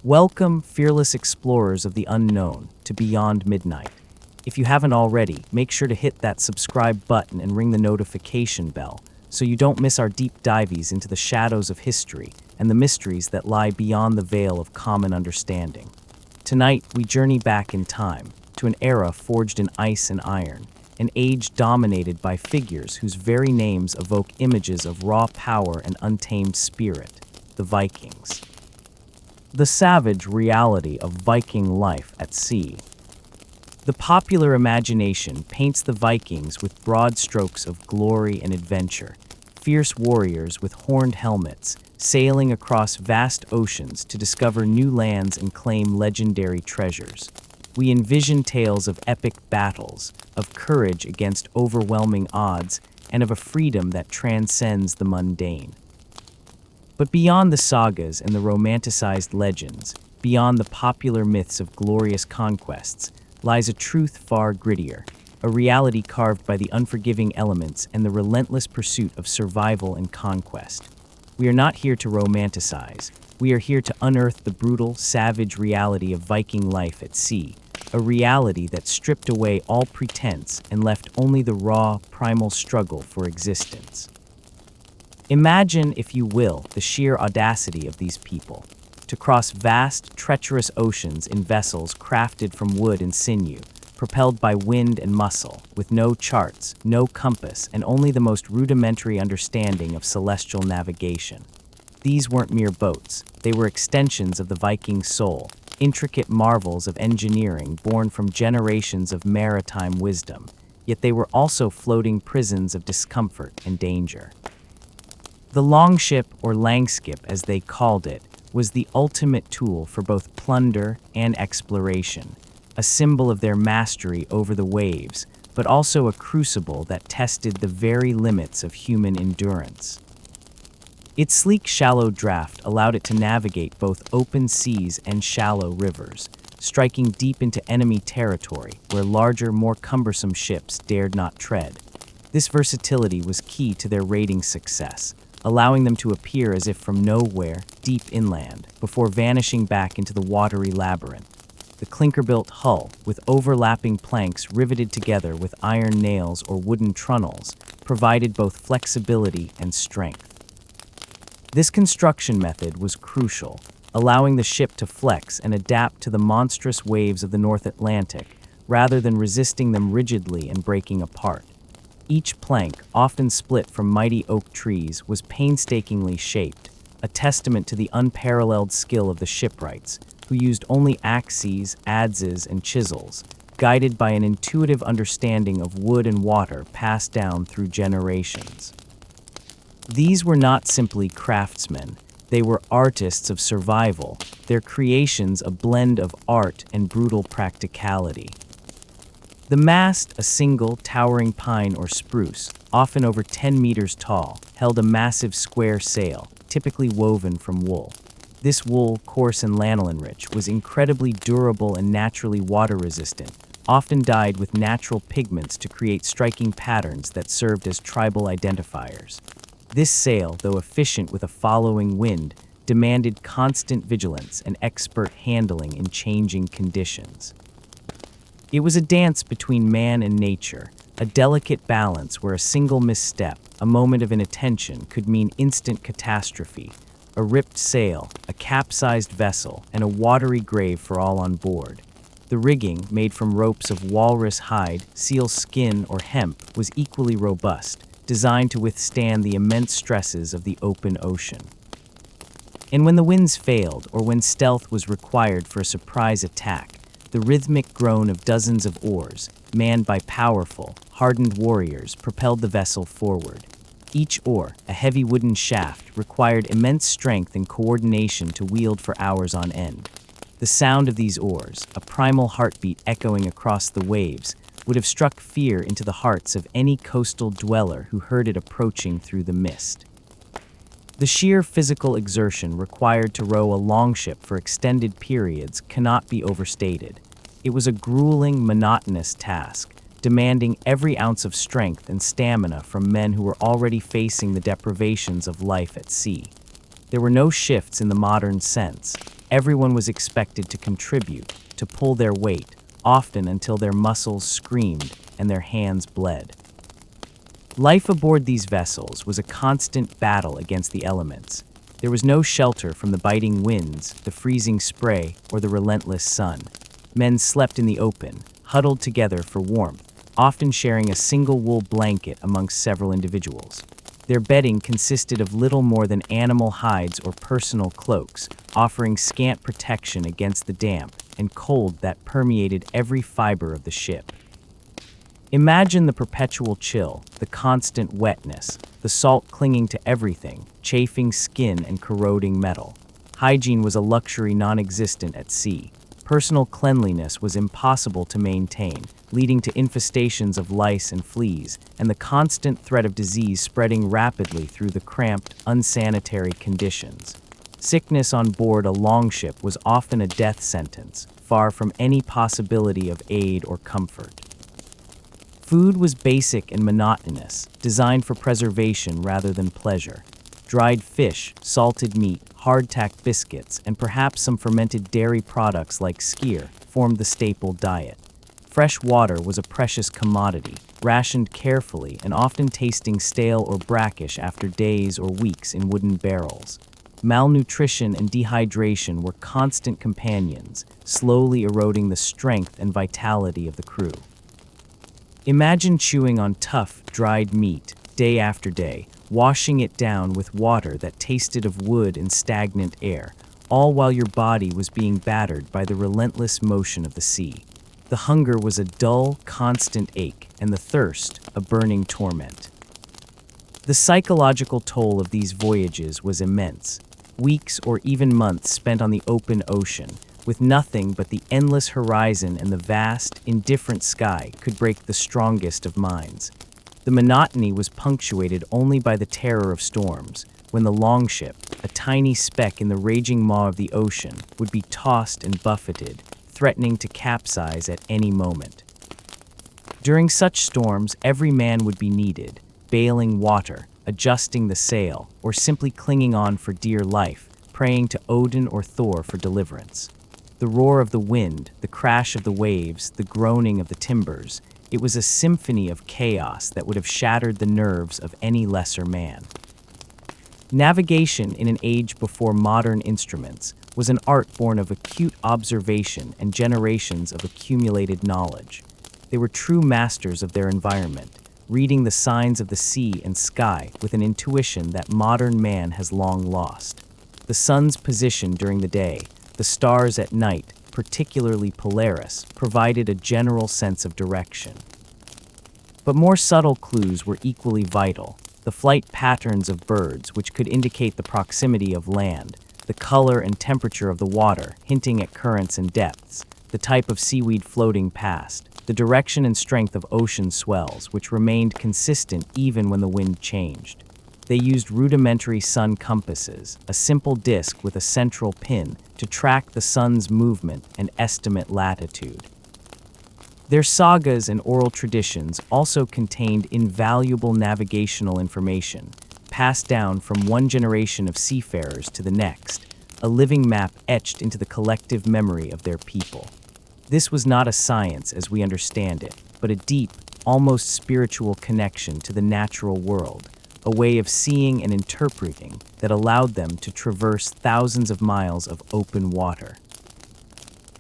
Welcome, fearless explorers of the unknown, to Beyond Midnight. If you haven't already, make sure to hit that subscribe button and ring the notification bell so you don't miss our deep dives into the shadows of history and the mysteries that lie beyond the veil of common understanding. Tonight, we journey back in time to an era forged in ice and iron, an age dominated by figures whose very names evoke images of raw power and untamed spirit, the Vikings. The savage reality of Viking life at sea. The popular imagination paints the Vikings with broad strokes of glory and adventure, fierce warriors with horned helmets, sailing across vast oceans to discover new lands and claim legendary treasures. We envision tales of epic battles, of courage against overwhelming odds, and of a freedom that transcends the mundane. But beyond the sagas and the romanticized legends, beyond the popular myths of glorious conquests, lies a truth far grittier, a reality carved by the unforgiving elements and the relentless pursuit of survival and conquest. We are not here to romanticize. We are here to unearth the brutal, savage reality of Viking life at sea, a reality that stripped away all pretense and left only the raw, primal struggle for existence. Imagine, if you will, the sheer audacity of these people, to cross vast, treacherous oceans in vessels crafted from wood and sinew, propelled by wind and muscle, with no charts, no compass, and only the most rudimentary understanding of celestial navigation. These weren't mere boats, they were extensions of the Viking soul, intricate marvels of engineering born from generations of maritime wisdom, yet they were also floating prisons of discomfort and danger. The longship, or langskip as they called it, was the ultimate tool for both plunder and exploration, a symbol of their mastery over the waves, but also a crucible that tested the very limits of human endurance. Its sleek, shallow draft allowed it to navigate both open seas and shallow rivers, striking deep into enemy territory where larger, more cumbersome ships dared not tread. This versatility was key to their raiding success, allowing them to appear as if from nowhere, deep inland, before vanishing back into the watery labyrinth. The clinker-built hull, with overlapping planks riveted together with iron nails or wooden trunnels, provided both flexibility and strength. This construction method was crucial, allowing the ship to flex and adapt to the monstrous waves of the North Atlantic, rather than resisting them rigidly and breaking apart. Each plank, often split from mighty oak trees, was painstakingly shaped, a testament to the unparalleled skill of the shipwrights, who used only axes, adzes, and chisels, guided by an intuitive understanding of wood and water passed down through generations. These were not simply craftsmen, they were artists of survival, their creations a blend of art and brutal practicality. The mast, a single, towering pine or spruce, often over 10 meters tall, held a massive square sail, typically woven from wool. This wool, coarse and lanolin-rich, was incredibly durable and naturally water-resistant, often dyed with natural pigments to create striking patterns that served as tribal identifiers. This sail, though efficient with a following wind, demanded constant vigilance and expert handling in changing conditions. It was a dance between man and nature, a delicate balance where a single misstep, a moment of inattention, could mean instant catastrophe, a ripped sail, a capsized vessel, and a watery grave for all on board. The rigging, made from ropes of walrus hide, seal skin, or hemp, was equally robust, designed to withstand the immense stresses of the open ocean. And when the winds failed, or when stealth was required for a surprise attack, the rhythmic groan of dozens of oars, manned by powerful, hardened warriors, propelled the vessel forward. Each oar, a heavy wooden shaft, required immense strength and coordination to wield for hours on end. The sound of these oars, a primal heartbeat echoing across the waves, would have struck fear into the hearts of any coastal dweller who heard it approaching through the mist. The sheer physical exertion required to row a longship for extended periods cannot be overstated. It was a grueling, monotonous task, demanding every ounce of strength and stamina from men who were already facing the deprivations of life at sea. There were no shifts in the modern sense. Everyone was expected to contribute, to pull their weight, often until their muscles screamed and their hands bled. Life aboard these vessels was a constant battle against the elements. There was no shelter from the biting winds, the freezing spray, or the relentless sun. Men slept in the open, huddled together for warmth, often sharing a single wool blanket amongst several individuals. Their bedding consisted of little more than animal hides or personal cloaks, offering scant protection against the damp and cold that permeated every fiber of the ship. Imagine the perpetual chill, the constant wetness, the salt clinging to everything, chafing skin and corroding metal. Hygiene was a luxury non-existent at sea. Personal cleanliness was impossible to maintain, leading to infestations of lice and fleas, and the constant threat of disease spreading rapidly through the cramped, unsanitary conditions. Sickness on board a longship was often a death sentence, far from any possibility of aid or comfort. Food was basic and monotonous, designed for preservation rather than pleasure. Dried fish, salted meat, hardtack biscuits, and perhaps some fermented dairy products like skyr formed the staple diet. Fresh water was a precious commodity, rationed carefully and often tasting stale or brackish after days or weeks in wooden barrels. Malnutrition and dehydration were constant companions, slowly eroding the strength and vitality of the crew. Imagine chewing on tough, dried meat, day after day, washing it down with water that tasted of wood and stagnant air, all while your body was being battered by the relentless motion of the sea. The hunger was a dull, constant ache, and the thirst, a burning torment. The psychological toll of these voyages was immense. Weeks or even months spent on the open ocean, with nothing but the endless horizon and the vast, indifferent sky could break the strongest of minds. The monotony was punctuated only by the terror of storms, when the longship, a tiny speck in the raging maw of the ocean, would be tossed and buffeted, threatening to capsize at any moment. During such storms, every man would be needed, bailing water, adjusting the sail, or simply clinging on for dear life, praying to Odin or Thor for deliverance. The roar of the wind, the crash of the waves, the groaning of the timbers, it was a symphony of chaos that would have shattered the nerves of any lesser man. Navigation in an age before modern instruments was an art born of acute observation and generations of accumulated knowledge. They were true masters of their environment, reading the signs of the sea and sky with an intuition that modern man has long lost. The sun's position during the day, the stars at night, particularly Polaris, provided a general sense of direction. But more subtle clues were equally vital. The flight patterns of birds, which could indicate the proximity of land, the color and temperature of the water, hinting at currents and depths, the type of seaweed floating past, the direction and strength of ocean swells, which remained consistent even when the wind changed. They used rudimentary sun compasses, a simple disc with a central pin, to track the sun's movement and estimate latitude. Their sagas and oral traditions also contained invaluable navigational information, passed down from one generation of seafarers to the next, a living map etched into the collective memory of their people. This was not a science as we understand it, but a deep, almost spiritual connection to the natural world, a way of seeing and interpreting that allowed them to traverse thousands of miles of open water.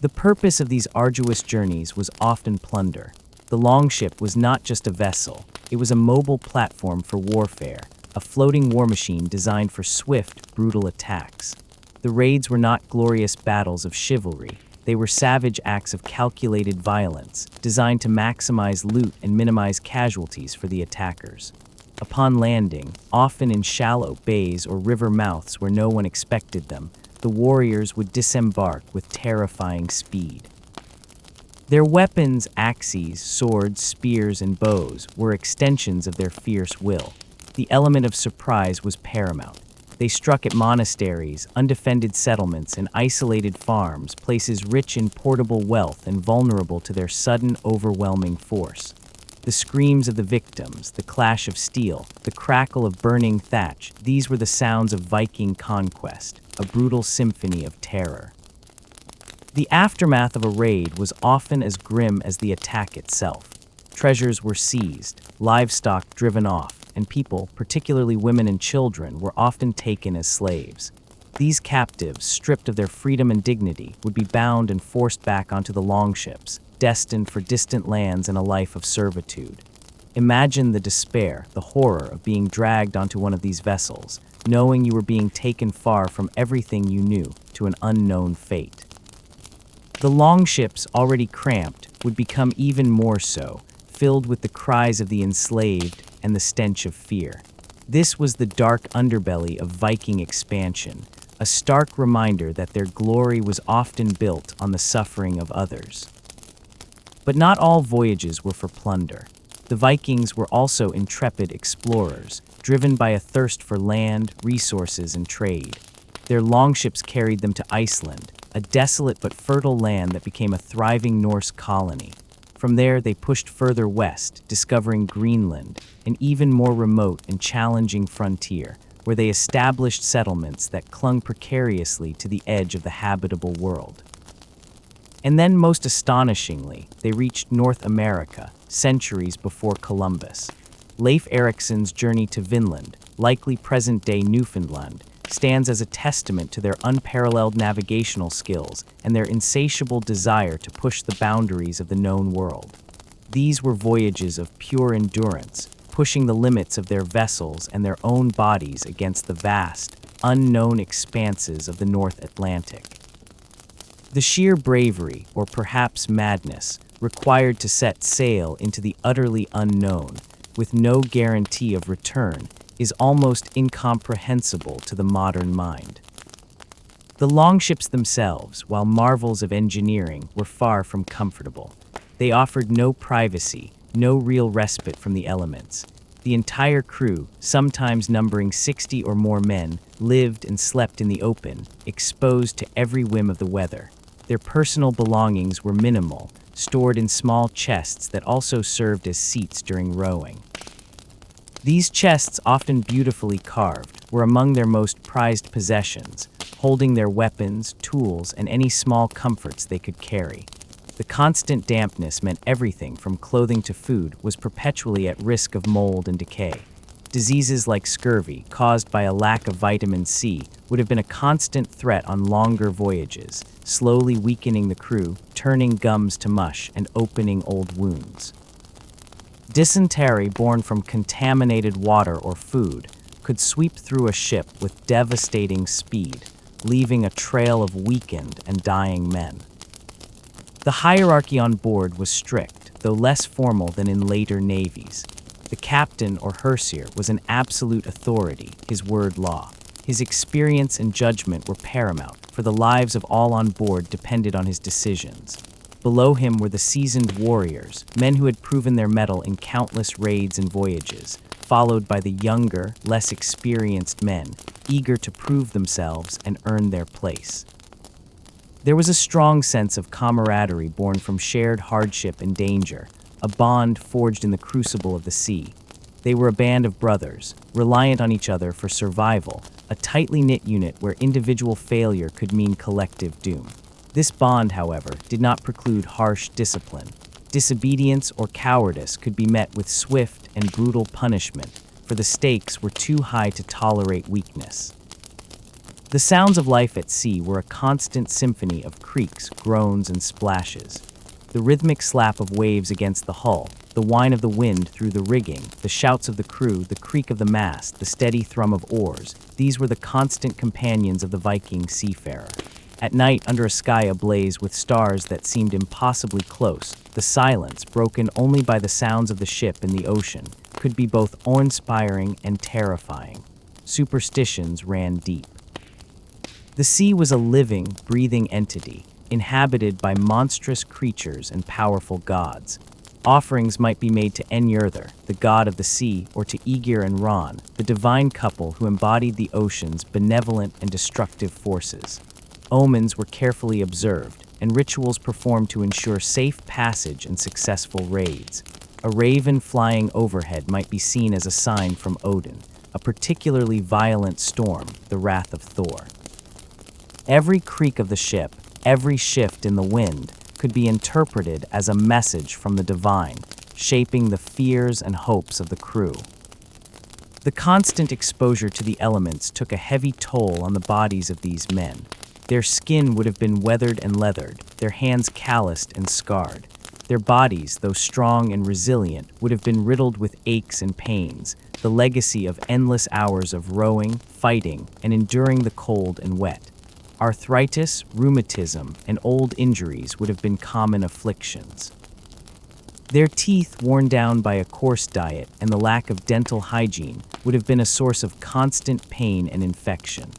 The purpose of these arduous journeys was often plunder. The longship was not just a vessel, it was a mobile platform for warfare, a floating war machine designed for swift, brutal attacks. The raids were not glorious battles of chivalry, they were savage acts of calculated violence, designed to maximize loot and minimize casualties for the attackers. Upon landing, often in shallow bays or river mouths where no one expected them, the warriors would disembark with terrifying speed. Their weapons, axes, swords, spears, and bows, were extensions of their fierce will. The element of surprise was paramount. They struck at monasteries, undefended settlements, and isolated farms, places rich in portable wealth and vulnerable to their sudden, overwhelming force. The screams of the victims, the clash of steel, the crackle of burning thatch, these were the sounds of Viking conquest, a brutal symphony of terror. The aftermath of a raid was often as grim as the attack itself. Treasures were seized, livestock driven off, and people, particularly women and children, were often taken as slaves. These captives, stripped of their freedom and dignity, would be bound and forced back onto the longships, destined for distant lands and a life of servitude. Imagine the despair, the horror of being dragged onto one of these vessels, knowing you were being taken far from everything you knew to an unknown fate. The longships, already cramped, would become even more so, filled with the cries of the enslaved and the stench of fear. This was the dark underbelly of Viking expansion, a stark reminder that their glory was often built on the suffering of others. But not all voyages were for plunder. The Vikings were also intrepid explorers, driven by a thirst for land, resources, and trade. Their longships carried them to Iceland, a desolate but fertile land that became a thriving Norse colony. From there, they pushed further west, discovering Greenland, an even more remote and challenging frontier, where they established settlements that clung precariously to the edge of the habitable world. And then, most astonishingly, they reached North America, centuries before Columbus. Leif Erikson's journey to Vinland, likely present-day Newfoundland, stands as a testament to their unparalleled navigational skills and their insatiable desire to push the boundaries of the known world. These were voyages of pure endurance, pushing the limits of their vessels and their own bodies against the vast, unknown expanses of the North Atlantic. The sheer bravery, or perhaps madness, required to set sail into the utterly unknown, with no guarantee of return, is almost incomprehensible to the modern mind. The longships themselves, while marvels of engineering, were far from comfortable. They offered no privacy, no real respite from the elements. The entire crew, sometimes numbering 60 or more men, lived and slept in the open, exposed to every whim of the weather. Their personal belongings were minimal, stored in small chests that also served as seats during rowing. These chests, often beautifully carved, were among their most prized possessions, holding their weapons, tools, and any small comforts they could carry. The constant dampness meant everything from clothing to food was perpetually at risk of mold and decay. Diseases like scurvy, caused by a lack of vitamin C, would have been a constant threat on longer voyages, slowly weakening the crew, turning gums to mush, and opening old wounds. Dysentery born from contaminated water or food could sweep through a ship with devastating speed, leaving a trail of weakened and dying men. The hierarchy on board was strict, though less formal than in later navies. The captain or hersier was an absolute authority, his word law. His experience and judgment were paramount, for the lives of all on board depended on his decisions. Below him were the seasoned warriors, men who had proven their mettle in countless raids and voyages, followed by the younger, less experienced men, eager to prove themselves and earn their place. There was a strong sense of camaraderie born from shared hardship and danger, a bond forged in the crucible of the sea. They were a band of brothers, reliant on each other for survival, a tightly knit unit where individual failure could mean collective doom. This bond, however, did not preclude harsh discipline. Disobedience or cowardice could be met with swift and brutal punishment, for the stakes were too high to tolerate weakness. The sounds of life at sea were a constant symphony of creaks, groans, and splashes. The rhythmic slap of waves against the hull, the whine of the wind through the rigging, the shouts of the crew, the creak of the mast, the steady thrum of oars, these were the constant companions of the Viking seafarer. At night, under a sky ablaze with stars that seemed impossibly close, the silence, broken only by the sounds of the ship and the ocean, could be both awe-inspiring and terrifying. Superstitions ran deep. The sea was a living, breathing entity, inhabited by monstrous creatures and powerful gods. Offerings might be made to Njörður, the god of the sea, or to Aegir and Ran, the divine couple who embodied the ocean's benevolent and destructive forces. Omens were carefully observed, and rituals performed to ensure safe passage and successful raids. A raven flying overhead might be seen as a sign from Odin, a particularly violent storm, the wrath of Thor. Every creak of the ship, every shift in the wind could be interpreted as a message from the divine, shaping the fears and hopes of the crew. The constant exposure to the elements took a heavy toll on the bodies of these men. Their skin would have been weathered and leathered, their hands calloused and scarred. Their bodies, though strong and resilient, would have been riddled with aches and pains, the legacy of endless hours of rowing, fighting, and enduring the cold and wet. Arthritis, rheumatism, and old injuries would have been common afflictions. Their teeth, worn down by a coarse diet and the lack of dental hygiene, would have been a source of constant pain and infection.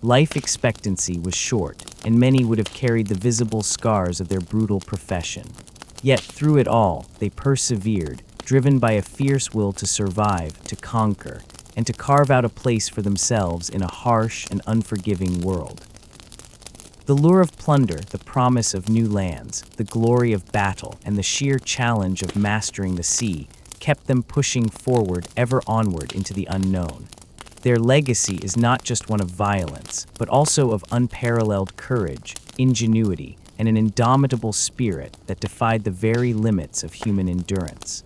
Life expectancy was short, and many would have carried the visible scars of their brutal profession. Yet through it all, they persevered, driven by a fierce will to survive, to conquer, and to carve out a place for themselves in a harsh and unforgiving world. The lure of plunder, the promise of new lands, the glory of battle, and the sheer challenge of mastering the sea kept them pushing forward, ever onward into the unknown. Their legacy is not just one of violence, but also of unparalleled courage, ingenuity, and an indomitable spirit that defied the very limits of human endurance.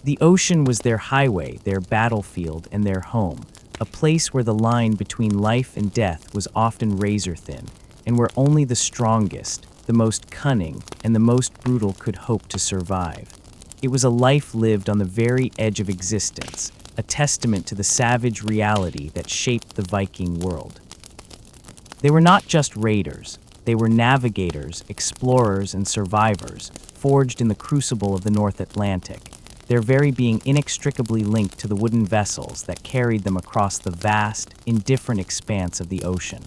The ocean was their highway, their battlefield, and their home, a place where the line between life and death was often razor-thin, and where only the strongest, the most cunning, and the most brutal could hope to survive. It was a life lived on the very edge of existence, a testament to the savage reality that shaped the Viking world. They were not just raiders, they were navigators, explorers, and survivors, forged in the crucible of the North Atlantic, their very being inextricably linked to the wooden vessels that carried them across the vast, indifferent expanse of the ocean.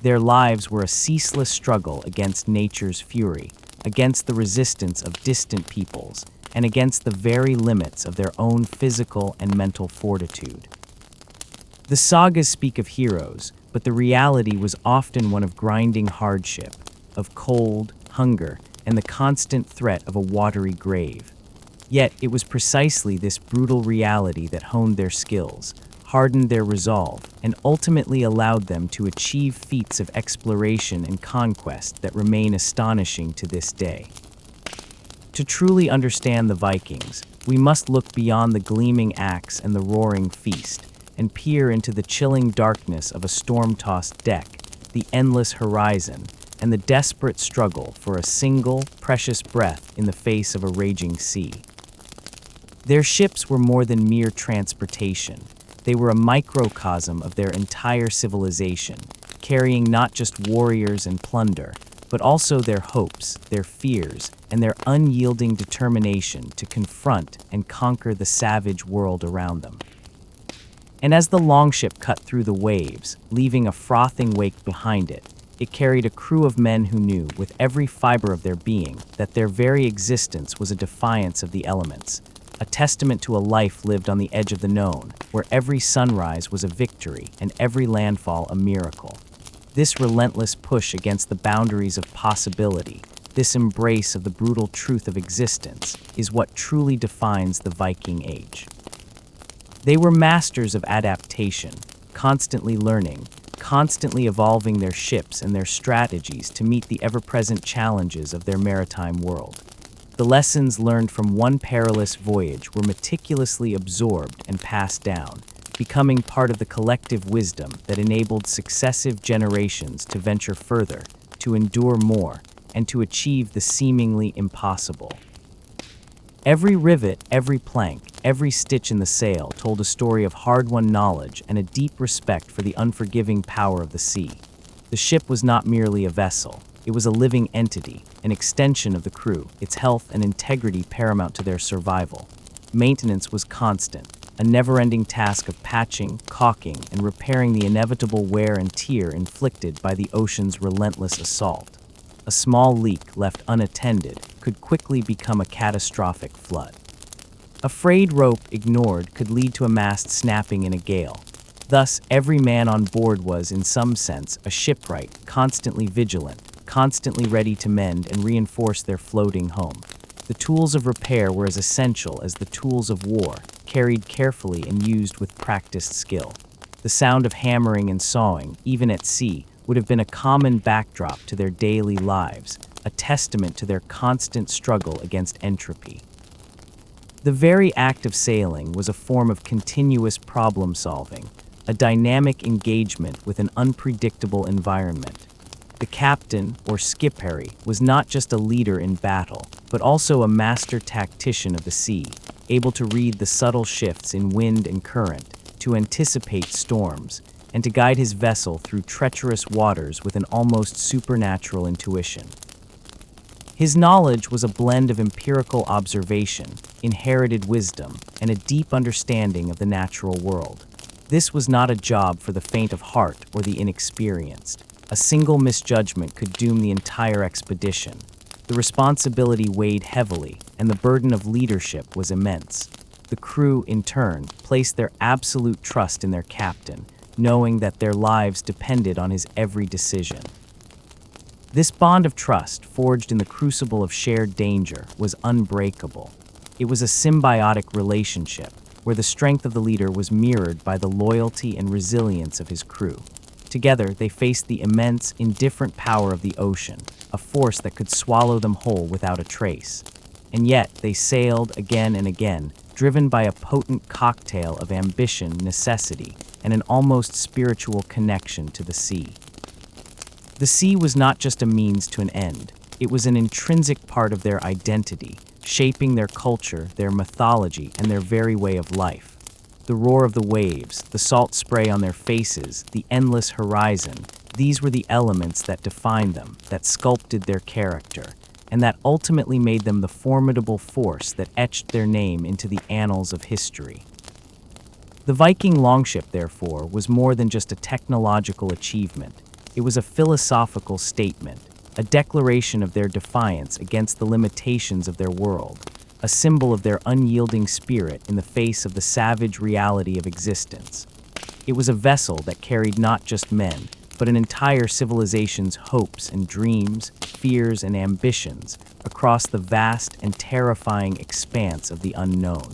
Their lives were a ceaseless struggle against nature's fury, against the resistance of distant peoples, and against the very limits of their own physical and mental fortitude. The sagas speak of heroes, but the reality was often one of grinding hardship, of cold, hunger, and the constant threat of a watery grave. Yet it was precisely this brutal reality that honed their skills, hardened their resolve, and ultimately allowed them to achieve feats of exploration and conquest that remain astonishing to this day. To truly understand the Vikings, we must look beyond the gleaming axe and the roaring feast, and peer into the chilling darkness of a storm-tossed deck, the endless horizon, and the desperate struggle for a single, precious breath in the face of a raging sea. Their ships were more than mere transportation. They were a microcosm of their entire civilization, carrying not just warriors and plunder, but also their hopes, their fears, and their unyielding determination to confront and conquer the savage world around them. And as the longship cut through the waves, leaving a frothing wake behind it, it carried a crew of men who knew, with every fiber of their being, that their very existence was a defiance of the elements, a testament to a life lived on the edge of the known, where every sunrise was a victory and every landfall a miracle. This relentless push against the boundaries of possibility, this embrace of the brutal truth of existence, is what truly defines the Viking Age. They were masters of adaptation, constantly learning, constantly evolving their ships and their strategies to meet the ever-present challenges of their maritime world. The lessons learned from one perilous voyage were meticulously absorbed and passed down, becoming part of the collective wisdom that enabled successive generations to venture further, to endure more, and to achieve the seemingly impossible. Every rivet, every plank, every stitch in the sail told a story of hard-won knowledge and a deep respect for the unforgiving power of the sea. The ship was not merely a vessel. It was a living entity, an extension of the crew, its health and integrity paramount to their survival. Maintenance was constant, a never-ending task of patching, caulking, and repairing the inevitable wear and tear inflicted by the ocean's relentless assault. A small leak left unattended could quickly become a catastrophic flood. A frayed rope ignored could lead to a mast snapping in a gale. Thus, every man on board was, in some sense, a shipwright, constantly vigilant, constantly ready to mend and reinforce their floating home. The tools of repair were as essential as the tools of war, carried carefully and used with practiced skill. The sound of hammering and sawing, even at sea, would have been a common backdrop to their daily lives, a testament to their constant struggle against entropy. The very act of sailing was a form of continuous problem-solving, a dynamic engagement with an unpredictable environment. The captain, or skipper, was not just a leader in battle, but also a master tactician of the sea, able to read the subtle shifts in wind and current, to anticipate storms, and to guide his vessel through treacherous waters with an almost supernatural intuition. His knowledge was a blend of empirical observation, inherited wisdom, and a deep understanding of the natural world. This was not a job for the faint of heart or the inexperienced. A single misjudgment could doom the entire expedition. The responsibility weighed heavily, and the burden of leadership was immense. The crew, in turn, placed their absolute trust in their captain, knowing that their lives depended on his every decision. This bond of trust, forged in the crucible of shared danger, was unbreakable. It was a symbiotic relationship, where the strength of the leader was mirrored by the loyalty and resilience of his crew. Together, they faced the immense, indifferent power of the ocean, a force that could swallow them whole without a trace. And yet, they sailed again and again, driven by a potent cocktail of ambition, necessity, and an almost spiritual connection to the sea. The sea was not just a means to an end. It was an intrinsic part of their identity, shaping their culture, their mythology, and their very way of life. The roar of the waves, the salt spray on their faces, the endless horizon, these were the elements that defined them, that sculpted their character, and that ultimately made them the formidable force that etched their name into the annals of history. The Viking longship, therefore, was more than just a technological achievement. It was a philosophical statement, a declaration of their defiance against the limitations of their world, a symbol of their unyielding spirit in the face of the savage reality of existence. It was a vessel that carried not just men, but an entire civilization's hopes and dreams, fears and ambitions across the vast and terrifying expanse of the unknown.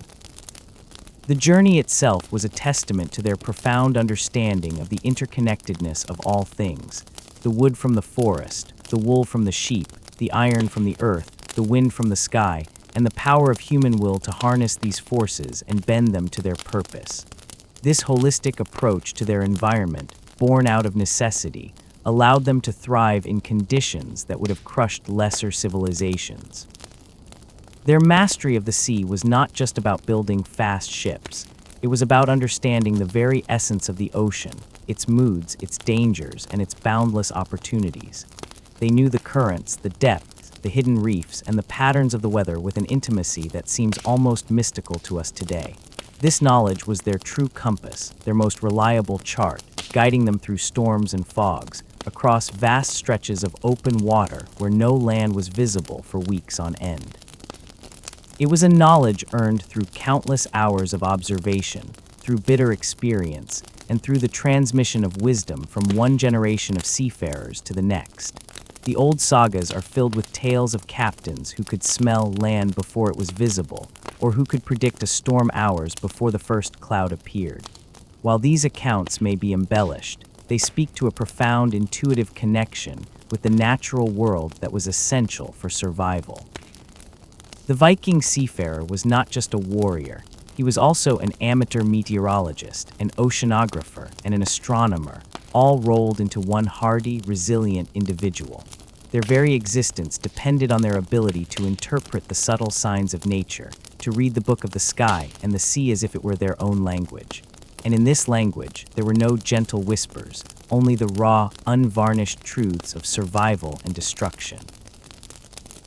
The journey itself was a testament to their profound understanding of the interconnectedness of all things: the wood from the forest, the wool from the sheep, the iron from the earth, the wind from the sky, and the power of human will to harness these forces and bend them to their purpose. This holistic approach to their environment, born out of necessity, allowed them to thrive in conditions that would have crushed lesser civilizations. Their mastery of the sea was not just about building fast ships. It was about understanding the very essence of the ocean, its moods, its dangers, and its boundless opportunities. They knew the currents, the depths, the hidden reefs, and the patterns of the weather with an intimacy that seems almost mystical to us today. This knowledge was their true compass, their most reliable chart, guiding them through storms and fogs, across vast stretches of open water where no land was visible for weeks on end. It was a knowledge earned through countless hours of observation, through bitter experience, and through the transmission of wisdom from one generation of seafarers to the next. The old sagas are filled with tales of captains who could smell land before it was visible, or who could predict a storm hours before the first cloud appeared. While these accounts may be embellished, they speak to a profound intuitive connection with the natural world that was essential for survival. The Viking seafarer was not just a warrior. He was also an amateur meteorologist, an oceanographer, and an astronomer, all rolled into one hardy, resilient individual. Their very existence depended on their ability to interpret the subtle signs of nature, to read the book of the sky and the sea as if it were their own language. And in this language, there were no gentle whispers, only the raw, unvarnished truths of survival and destruction.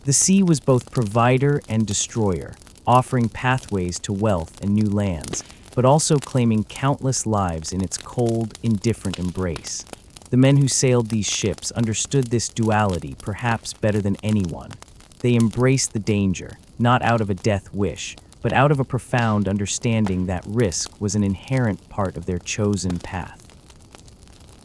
The sea was both provider and destroyer, offering pathways to wealth and new lands, but also claiming countless lives in its cold, indifferent embrace. The men who sailed these ships understood this duality perhaps better than anyone. They embraced the danger, not out of a death wish, but out of a profound understanding that risk was an inherent part of their chosen path.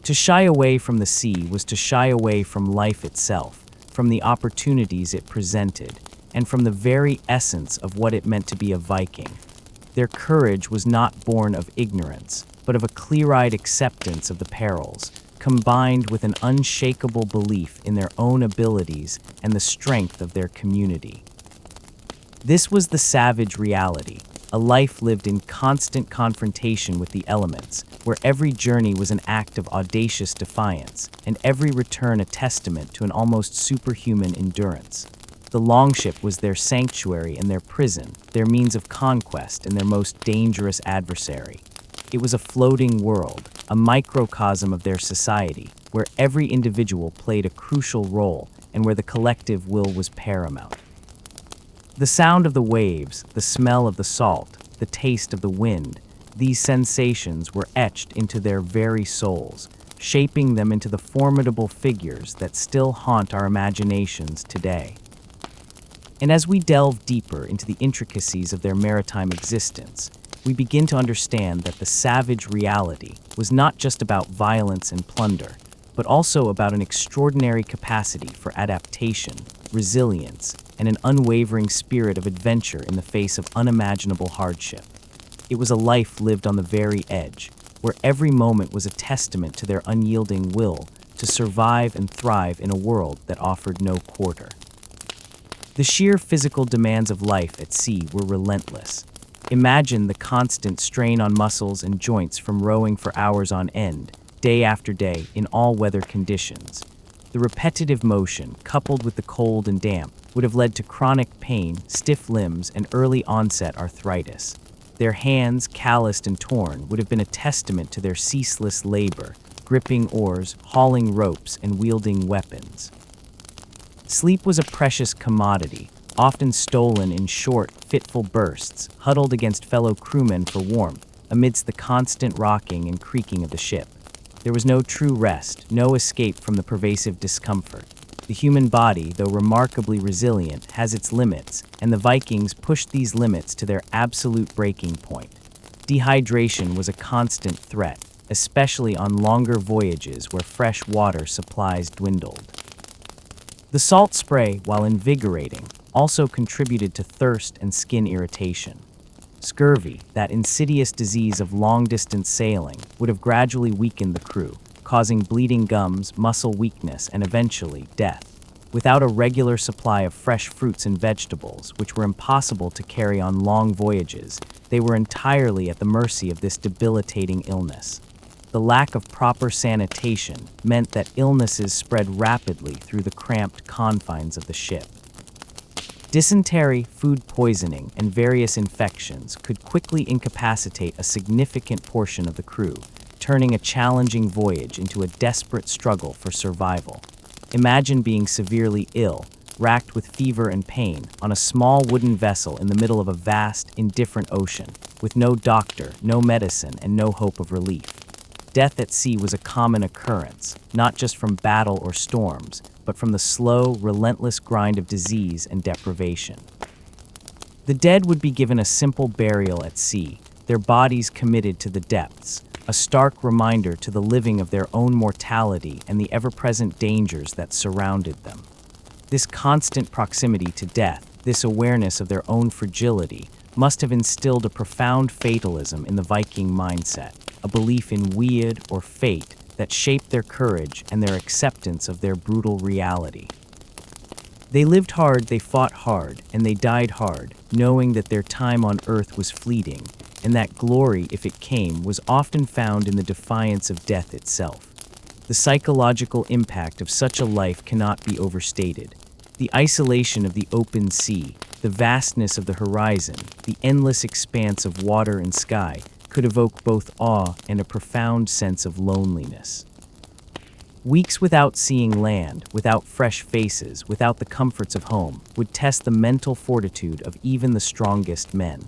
To shy away from the sea was to shy away from life itself, from the opportunities it presented, and from the very essence of what it meant to be a Viking. Their courage was not born of ignorance, but of a clear-eyed acceptance of the perils, combined with an unshakable belief in their own abilities and the strength of their community. This was the savage reality, a life lived in constant confrontation with the elements, where every journey was an act of audacious defiance, and every return a testament to an almost superhuman endurance. The longship was their sanctuary and their prison, their means of conquest and their most dangerous adversary. It was a floating world, a microcosm of their society, where every individual played a crucial role and where the collective will was paramount. The sound of the waves, the smell of the salt, the taste of the wind, these sensations were etched into their very souls, shaping them into the formidable figures that still haunt our imaginations today. And as we delve deeper into the intricacies of their maritime existence, we begin to understand that the savage reality was not just about violence and plunder, but also about an extraordinary capacity for adaptation, resilience, and an unwavering spirit of adventure in the face of unimaginable hardship. It was a life lived on the very edge, where every moment was a testament to their unyielding will to survive and thrive in a world that offered no quarter. The sheer physical demands of life at sea were relentless. Imagine the constant strain on muscles and joints from rowing for hours on end, day after day, in all weather conditions. The repetitive motion, coupled with the cold and damp, would have led to chronic pain, stiff limbs, and early onset arthritis. Their hands, calloused and torn, would have been a testament to their ceaseless labor, gripping oars, hauling ropes, and wielding weapons. Sleep was a precious commodity, often stolen in short, fitful bursts, huddled against fellow crewmen for warmth, amidst the constant rocking and creaking of the ship. There was no true rest, no escape from the pervasive discomfort. The human body, though remarkably resilient, has its limits, and the Vikings pushed these limits to their absolute breaking point. Dehydration was a constant threat, especially on longer voyages where fresh water supplies dwindled. The salt spray, while invigorating, also contributed to thirst and skin irritation. Scurvy, that insidious disease of long-distance sailing, would have gradually weakened the crew, causing bleeding gums, muscle weakness, and eventually death. Without a regular supply of fresh fruits and vegetables, which were impossible to carry on long voyages, they were entirely at the mercy of this debilitating illness. The lack of proper sanitation meant that illnesses spread rapidly through the cramped confines of the ship. Dysentery, food poisoning, and various infections could quickly incapacitate a significant portion of the crew, turning a challenging voyage into a desperate struggle for survival. Imagine being severely ill, racked with fever and pain, on a small wooden vessel in the middle of a vast, indifferent ocean, with no doctor, no medicine, and no hope of relief. Death at sea was a common occurrence, not just from battle or storms, but from the slow, relentless grind of disease and deprivation. The dead would be given a simple burial at sea, their bodies committed to the depths, a stark reminder to the living of their own mortality and the ever-present dangers that surrounded them. This constant proximity to death, this awareness of their own fragility, must have instilled a profound fatalism in the Viking mindset, a belief in weird or fate that shaped their courage and their acceptance of their brutal reality. They lived hard, they fought hard, and they died hard, knowing that their time on earth was fleeting, and that glory, if it came, was often found in the defiance of death itself. The psychological impact of such a life cannot be overstated. The isolation of the open sea, the vastness of the horizon, the endless expanse of water and sky could evoke both awe and a profound sense of loneliness. Weeks without seeing land, without fresh faces, without the comforts of home, would test the mental fortitude of even the strongest men.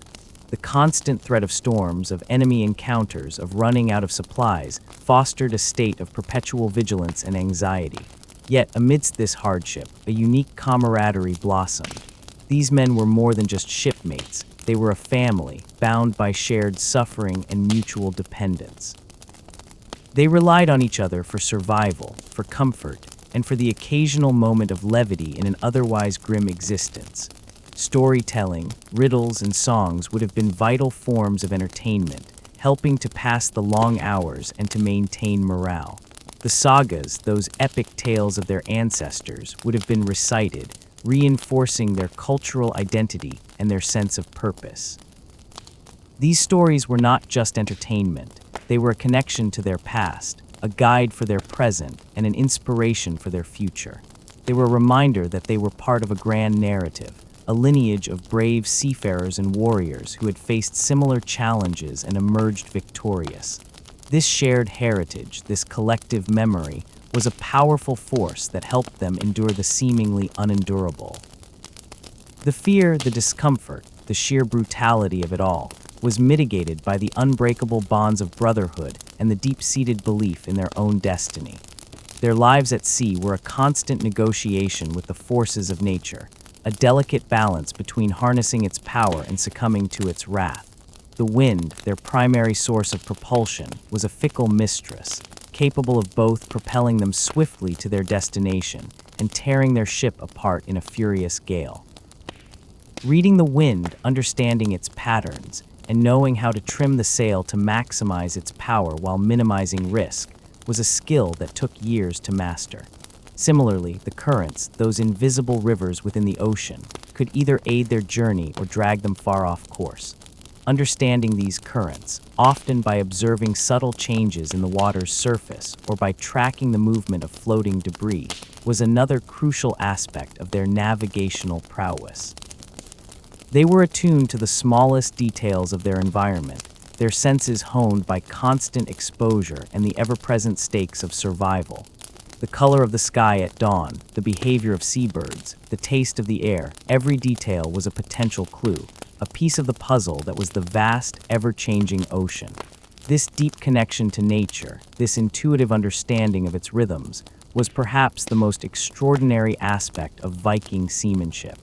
The constant threat of storms, of enemy encounters, of running out of supplies, fostered a state of perpetual vigilance and anxiety. Yet, amidst this hardship, a unique camaraderie blossomed. These men were more than just shipmates. They were a family, bound by shared suffering and mutual dependence. They relied on each other for survival, for comfort, and for the occasional moment of levity in an otherwise grim existence. Storytelling, riddles, and songs would have been vital forms of entertainment, helping to pass the long hours and to maintain morale. The sagas, those epic tales of their ancestors, would have been recited, reinforcing their cultural identity and their sense of purpose. These stories were not just entertainment, they were a connection to their past, a guide for their present, and an inspiration for their future. They were a reminder that they were part of a grand narrative, a lineage of brave seafarers and warriors who had faced similar challenges and emerged victorious. This shared heritage, this collective memory, was a powerful force that helped them endure the seemingly unendurable. The fear, the discomfort, the sheer brutality of it all was mitigated by the unbreakable bonds of brotherhood and the deep-seated belief in their own destiny. Their lives at sea were a constant negotiation with the forces of nature, a delicate balance between harnessing its power and succumbing to its wrath. The wind, their primary source of propulsion, was a fickle mistress, capable of both propelling them swiftly to their destination and tearing their ship apart in a furious gale. Reading the wind, understanding its patterns, and knowing how to trim the sail to maximize its power while minimizing risk was a skill that took years to master. Similarly, the currents, those invisible rivers within the ocean, could either aid their journey or drag them far off course. Understanding these currents, often by observing subtle changes in the water's surface or by tracking the movement of floating debris, was another crucial aspect of their navigational prowess. They were attuned to the smallest details of their environment, their senses honed by constant exposure and the ever-present stakes of survival. The color of the sky at dawn, the behavior of seabirds, the taste of the air, every detail was a potential clue, a piece of the puzzle that was the vast, ever-changing ocean. This deep connection to nature, this intuitive understanding of its rhythms, was perhaps the most extraordinary aspect of Viking seamanship.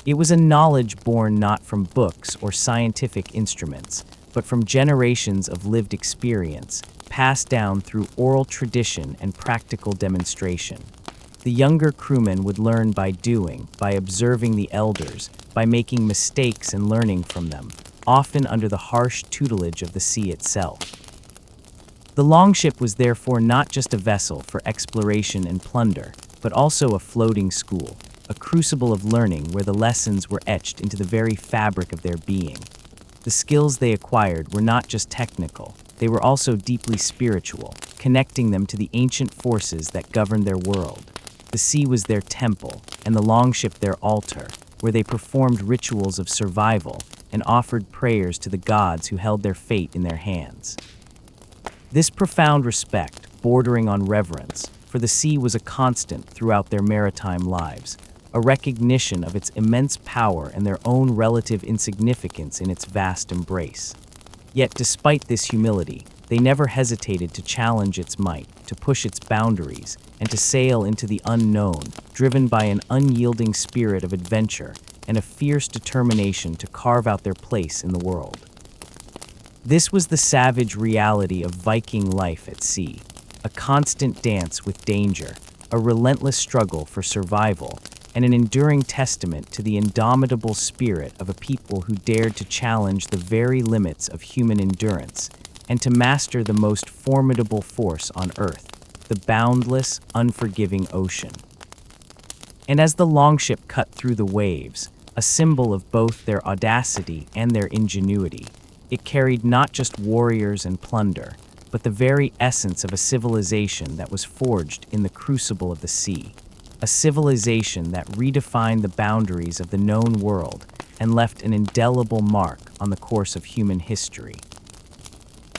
It was a knowledge born not from books or scientific instruments, but from generations of lived experience, passed down through oral tradition and practical demonstration. The younger crewmen would learn by doing, by observing the elders, by making mistakes and learning from them, often under the harsh tutelage of the sea itself. The longship was therefore not just a vessel for exploration and plunder, but also a floating school, a crucible of learning where the lessons were etched into the very fabric of their being. The skills they acquired were not just technical, they were also deeply spiritual, connecting them to the ancient forces that governed their world. The sea was their temple, and the longship their altar, where they performed rituals of survival and offered prayers to the gods who held their fate in their hands. This profound respect, bordering on reverence, for the sea was a constant throughout their maritime lives, a recognition of its immense power and their own relative insignificance in its vast embrace. Yet despite this humility, they never hesitated to challenge its might, to push its boundaries, and to sail into the unknown, driven by an unyielding spirit of adventure and a fierce determination to carve out their place in the world. This was the savage reality of Viking life at sea, a constant dance with danger, a relentless struggle for survival, and an enduring testament to the indomitable spirit of a people who dared to challenge the very limits of human endurance and to master the most formidable force on Earth, the boundless, unforgiving ocean. And as the longship cut through the waves, a symbol of both their audacity and their ingenuity, it carried not just warriors and plunder, but the very essence of a civilization that was forged in the crucible of the sea, a civilization that redefined the boundaries of the known world and left an indelible mark on the course of human history.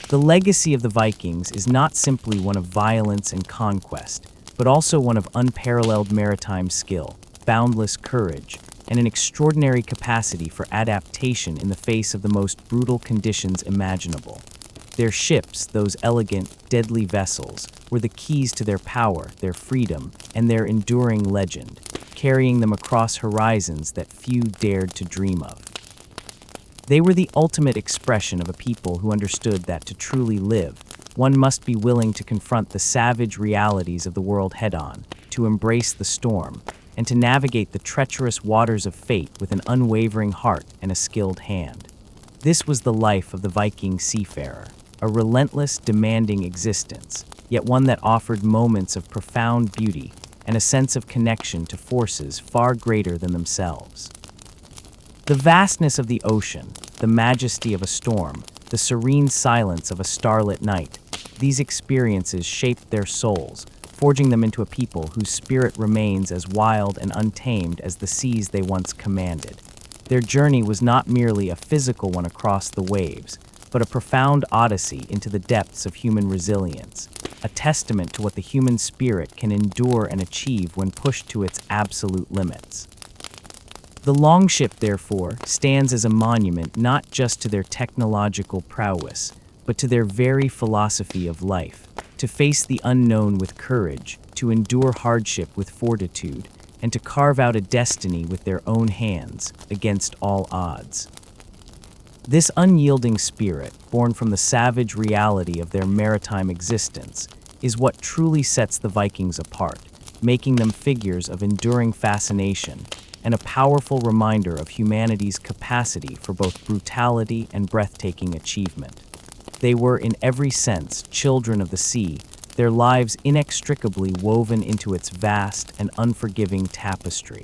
The legacy of the Vikings is not simply one of violence and conquest, but also one of unparalleled maritime skill, boundless courage, and an extraordinary capacity for adaptation in the face of the most brutal conditions imaginable. Their ships, those elegant, deadly vessels, were the keys to their power, their freedom, and their enduring legend, carrying them across horizons that few dared to dream of. They were the ultimate expression of a people who understood that to truly live, one must be willing to confront the savage realities of the world head-on, to embrace the storm, and to navigate the treacherous waters of fate with an unwavering heart and a skilled hand. This was the life of the Viking seafarer, a relentless, demanding existence, yet one that offered moments of profound beauty and a sense of connection to forces far greater than themselves. The vastness of the ocean, the majesty of a storm, the serene silence of a starlit night, these experiences shaped their souls, forging them into a people whose spirit remains as wild and untamed as the seas they once commanded. Their journey was not merely a physical one across the waves, but a profound odyssey into the depths of human resilience, a testament to what the human spirit can endure and achieve when pushed to its absolute limits. The longship, therefore, stands as a monument not just to their technological prowess, but to their very philosophy of life, to face the unknown with courage, to endure hardship with fortitude, and to carve out a destiny with their own hands, against all odds. This unyielding spirit, born from the savage reality of their maritime existence, is what truly sets the Vikings apart, making them figures of enduring fascination and a powerful reminder of humanity's capacity for both brutality and breathtaking achievement. They were, in every sense, children of the sea, their lives inextricably woven into its vast and unforgiving tapestry.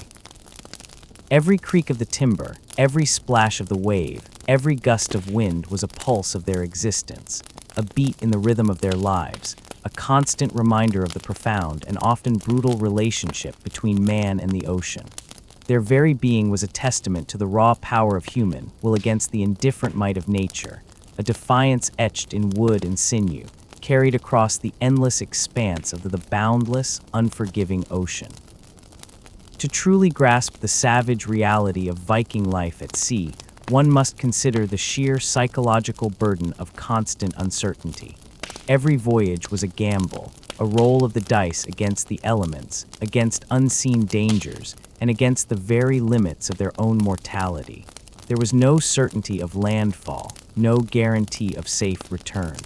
Every creak of the timber, every splash of the wave, every gust of wind was a pulse of their existence, a beat in the rhythm of their lives, a constant reminder of the profound and often brutal relationship between man and the ocean. Their very being was a testament to the raw power of human will against the indifferent might of nature, a defiance etched in wood and sinew, carried across the endless expanse of the boundless, unforgiving ocean. To truly grasp the savage reality of Viking life at sea, one must consider the sheer psychological burden of constant uncertainty. Every voyage was a gamble, a roll of the dice against the elements, against unseen dangers, and against the very limits of their own mortality. There was no certainty of landfall, no guarantee of safe return.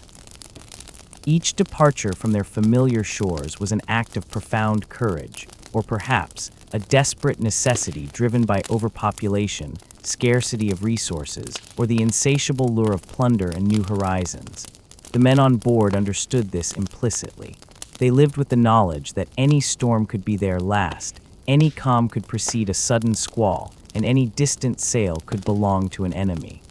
Each departure from their familiar shores was an act of profound courage, or perhaps a desperate necessity driven by overpopulation, scarcity of resources, or the insatiable lure of plunder and new horizons. The men on board understood this implicitly. They lived with the knowledge that any storm could be their last, any calm could precede a sudden squall, and any distant sail could belong to an enemy.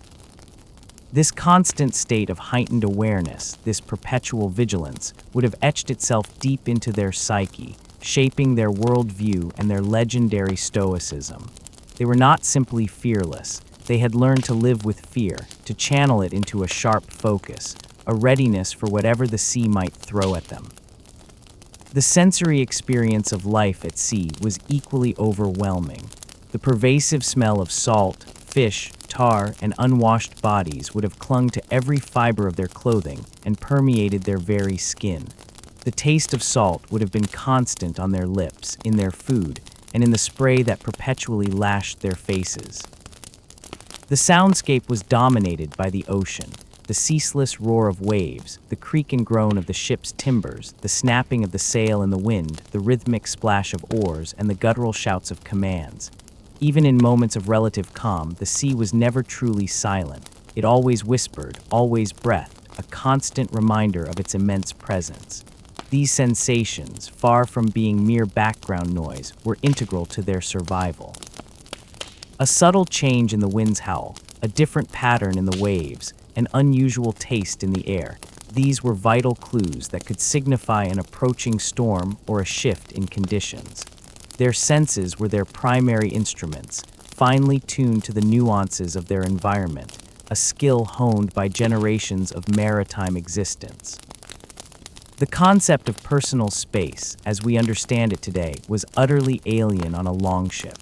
This constant state of heightened awareness, this perpetual vigilance, would have etched itself deep into their psyche, shaping their worldview and their legendary stoicism. They were not simply fearless. They had learned to live with fear, to channel it into a sharp focus, a readiness for whatever the sea might throw at them. The sensory experience of life at sea was equally overwhelming. The pervasive smell of salt, fish, tar, and unwashed bodies would have clung to every fiber of their clothing and permeated their very skin. The taste of salt would have been constant on their lips, in their food, and in the spray that perpetually lashed their faces. The soundscape was dominated by the ocean, the ceaseless roar of waves, the creak and groan of the ship's timbers, the snapping of the sail in the wind, the rhythmic splash of oars, and the guttural shouts of commands. Even in moments of relative calm, the sea was never truly silent. It always whispered, always breathed, a constant reminder of its immense presence. These sensations, far from being mere background noise, were integral to their survival. A subtle change in the wind's howl, a different pattern in the waves, an unusual taste in the air. These were vital clues that could signify an approaching storm or a shift in conditions. Their senses were their primary instruments, finely tuned to the nuances of their environment, a skill honed by generations of maritime existence. The concept of personal space, as we understand it today, was utterly alien on a longship.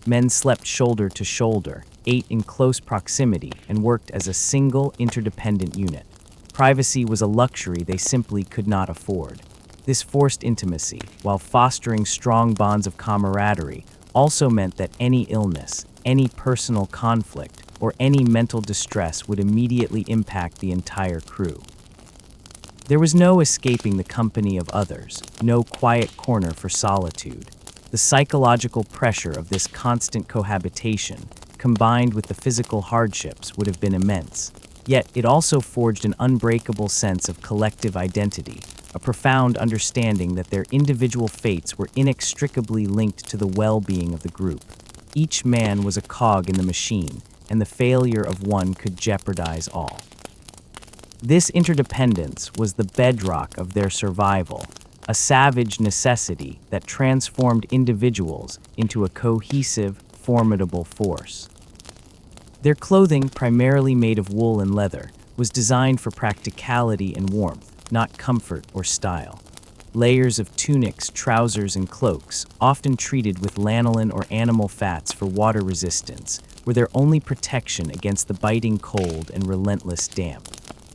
Men slept shoulder to shoulder, ate in close proximity, and worked as a single, interdependent unit. Privacy was a luxury they simply could not afford. This forced intimacy, while fostering strong bonds of camaraderie, also meant that any illness, any personal conflict, or any mental distress would immediately impact the entire crew. There was no escaping the company of others, no quiet corner for solitude. The psychological pressure of this constant cohabitation, combined with the physical hardships, would have been immense. Yet it also forged an unbreakable sense of collective identity, a profound understanding that their individual fates were inextricably linked to the well-being of the group. Each man was a cog in the machine, and the failure of one could jeopardize all. This interdependence was the bedrock of their survival, a savage necessity that transformed individuals into a cohesive, formidable force. Their clothing, primarily made of wool and leather, was designed for practicality and warmth, not comfort or style. Layers of tunics, trousers, and cloaks, often treated with lanolin or animal fats for water resistance, were their only protection against the biting cold and relentless damp.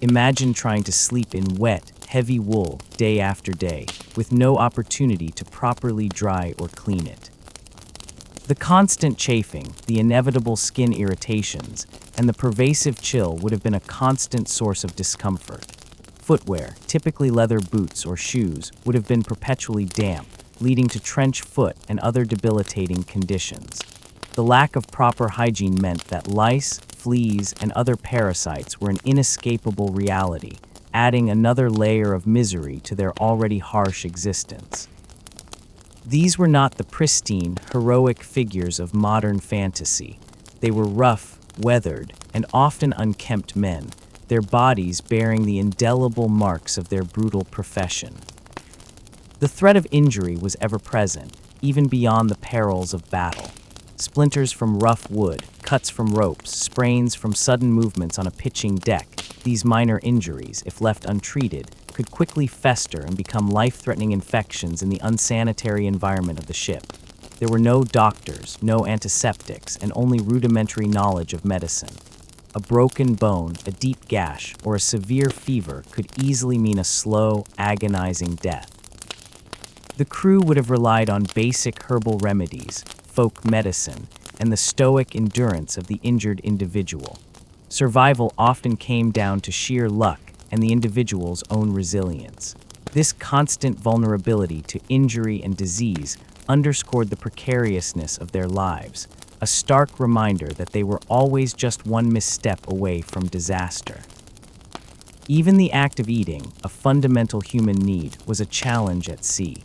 Imagine trying to sleep in wet, heavy wool day after day, with no opportunity to properly dry or clean it. The constant chafing, the inevitable skin irritations, and the pervasive chill would have been a constant source of discomfort. Footwear, typically leather boots or shoes, would have been perpetually damp, leading to trench foot and other debilitating conditions. The lack of proper hygiene meant that lice, fleas, and other parasites were an inescapable reality, adding another layer of misery to their already harsh existence. These were not the pristine, heroic figures of modern fantasy. They were rough, weathered, and often unkempt men, their bodies bearing the indelible marks of their brutal profession. The threat of injury was ever present, even beyond the perils of battle. Splinters from rough wood, cuts from ropes, sprains from sudden movements on a pitching deck, these minor injuries, if left untreated, could quickly fester and become life-threatening infections in the unsanitary environment of the ship. There were no doctors, no antiseptics, and only rudimentary knowledge of medicine. A broken bone, a deep gash, or a severe fever could easily mean a slow, agonizing death. The crew would have relied on basic herbal remedies, folk medicine, and the stoic endurance of the injured individual. Survival often came down to sheer luck and the individual's own resilience. This constant vulnerability to injury and disease underscored the precariousness of their lives, a stark reminder that they were always just one misstep away from disaster. Even the act of eating, a fundamental human need, was a challenge at sea.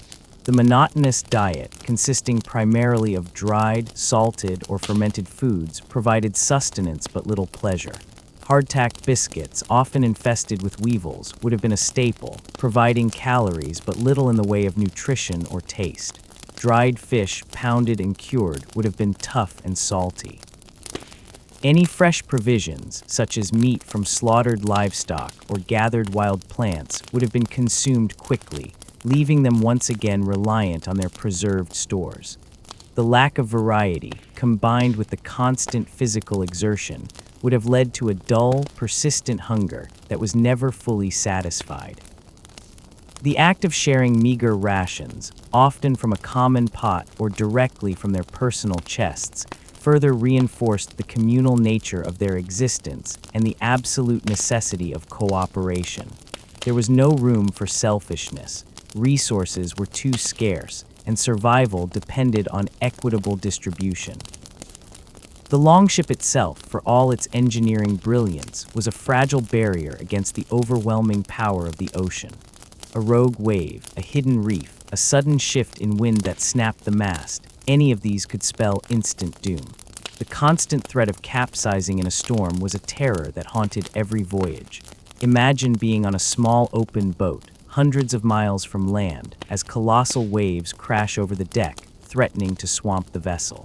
The monotonous diet, consisting primarily of dried, salted, or fermented foods, provided sustenance but little pleasure. Hardtack biscuits, often infested with weevils, would have been a staple, providing calories but little in the way of nutrition or taste. Dried fish, pounded and cured, would have been tough and salty. Any fresh provisions, such as meat from slaughtered livestock or gathered wild plants, would have been consumed quickly, leaving them once again reliant on their preserved stores. The lack of variety, combined with the constant physical exertion, would have led to a dull, persistent hunger that was never fully satisfied. The act of sharing meager rations, often from a common pot or directly from their personal chests, further reinforced the communal nature of their existence and the absolute necessity of cooperation. There was no room for selfishness. Resources were too scarce, and survival depended on equitable distribution. The longship itself, for all its engineering brilliance, was a fragile barrier against the overwhelming power of the ocean. A rogue wave, a hidden reef, a sudden shift in wind that snapped the mast, any of these could spell instant doom. The constant threat of capsizing in a storm was a terror that haunted every voyage. Imagine being on a small open boat, hundreds of miles from land, as colossal waves crash over the deck, threatening to swamp the vessel.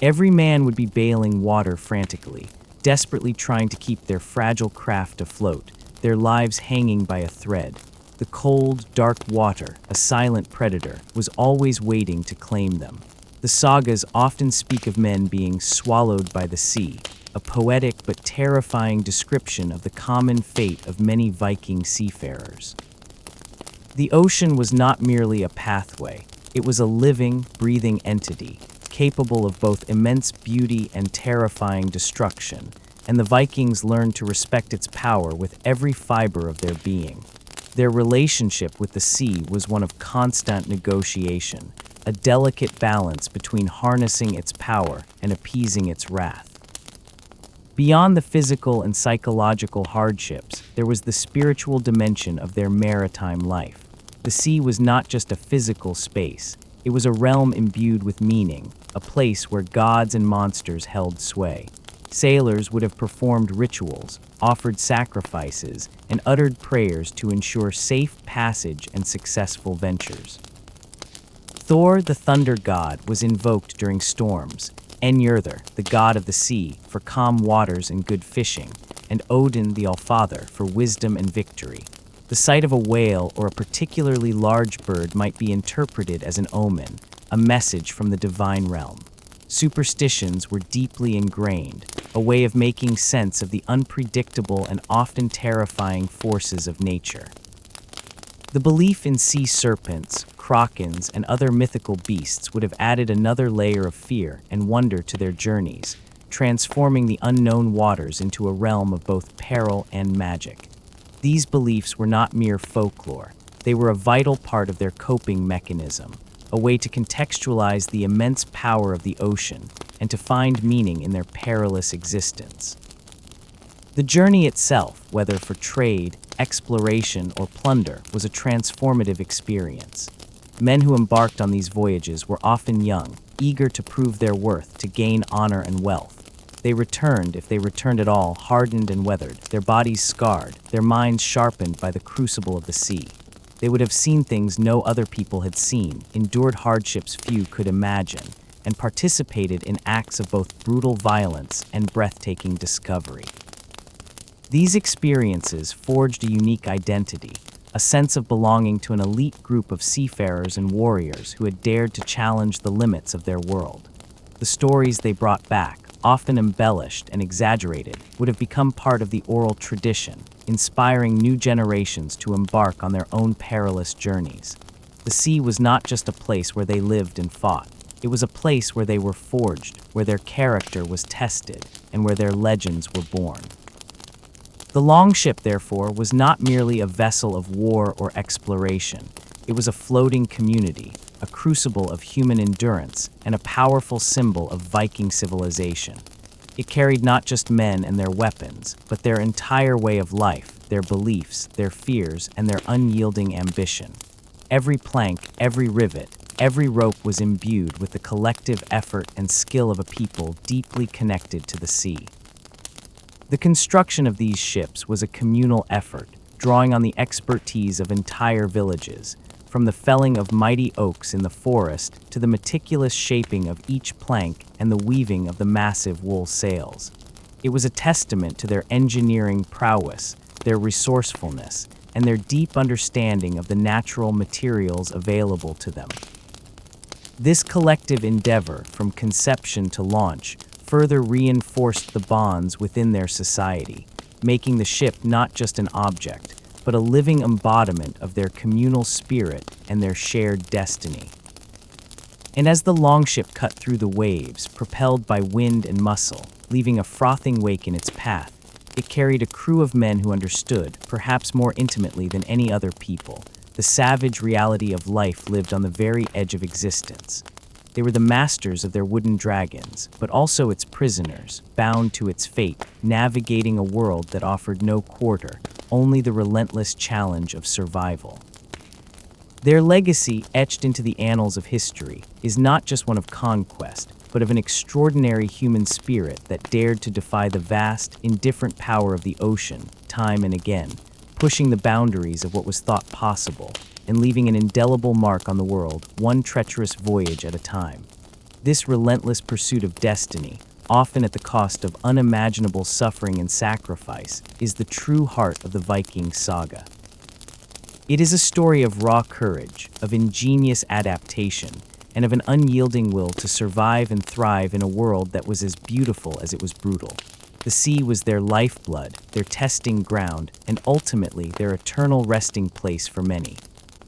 Every man would be bailing water frantically, desperately trying to keep their fragile craft afloat, their lives hanging by a thread. The cold, dark water, a silent predator, was always waiting to claim them. The sagas often speak of men being swallowed by the sea, a poetic but terrifying description of the common fate of many Viking seafarers. The ocean was not merely a pathway, it was a living, breathing entity, capable of both immense beauty and terrifying destruction, and the Vikings learned to respect its power with every fiber of their being. Their relationship with the sea was one of constant negotiation, a delicate balance between harnessing its power and appeasing its wrath. Beyond the physical and psychological hardships, there was the spiritual dimension of their maritime life. The sea was not just a physical space, it was a realm imbued with meaning, a place where gods and monsters held sway. Sailors would have performed rituals, offered sacrifices, and uttered prayers to ensure safe passage and successful ventures. Thor, the thunder god, was invoked during storms, Njörður, the god of the sea, for calm waters and good fishing, and Odin, the Allfather, for wisdom and victory. The sight of a whale or a particularly large bird might be interpreted as an omen, a message from the divine realm. Superstitions were deeply ingrained, a way of making sense of the unpredictable and often terrifying forces of nature. The belief in sea serpents, krakens, and other mythical beasts would have added another layer of fear and wonder to their journeys, transforming the unknown waters into a realm of both peril and magic. These beliefs were not mere folklore, they were a vital part of their coping mechanism, a way to contextualize the immense power of the ocean and to find meaning in their perilous existence. The journey itself, whether for trade, exploration, or plunder, was a transformative experience. Men who embarked on these voyages were often young, eager to prove their worth, to gain honor and wealth. They returned, if they returned at all, hardened and weathered, their bodies scarred, their minds sharpened by the crucible of the sea. They would have seen things no other people had seen, endured hardships few could imagine, and participated in acts of both brutal violence and breathtaking discovery. These experiences forged a unique identity, a sense of belonging to an elite group of seafarers and warriors who had dared to challenge the limits of their world. The stories they brought back, often embellished and exaggerated, would have become part of the oral tradition, inspiring new generations to embark on their own perilous journeys. The sea was not just a place where they lived and fought. It was a place where they were forged, where their character was tested, and where their legends were born. The longship, therefore, was not merely a vessel of war or exploration. It was a floating community, a crucible of human endurance, and a powerful symbol of Viking civilization. It carried not just men and their weapons, but their entire way of life, their beliefs, their fears, and their unyielding ambition. Every plank, every rivet, every rope was imbued with the collective effort and skill of a people deeply connected to the sea. The construction of these ships was a communal effort, drawing on the expertise of entire villages, from the felling of mighty oaks in the forest to the meticulous shaping of each plank and the weaving of the massive wool sails. It was a testament to their engineering prowess, their resourcefulness, and their deep understanding of the natural materials available to them. This collective endeavor, from conception to launch, further reinforced the bonds within their society, making the ship not just an object, but a living embodiment of their communal spirit and their shared destiny. And as the longship cut through the waves, propelled by wind and muscle, leaving a frothing wake in its path, it carried a crew of men who understood, perhaps more intimately than any other people, the savage reality of life lived on the very edge of existence. They were the masters of their wooden dragons, but also its prisoners, bound to its fate, navigating a world that offered no quarter, only the relentless challenge of survival. Their legacy, etched into the annals of history, is not just one of conquest, but of an extraordinary human spirit that dared to defy the vast, indifferent power of the ocean, time and again, pushing the boundaries of what was thought possible, and leaving an indelible mark on the world, one treacherous voyage at a time. This relentless pursuit of destiny, often at the cost of unimaginable suffering and sacrifice, is the true heart of the Viking saga. It is a story of raw courage, of ingenious adaptation, and of an unyielding will to survive and thrive in a world that was as beautiful as it was brutal. The sea was their lifeblood, their testing ground, and ultimately their eternal resting place for many.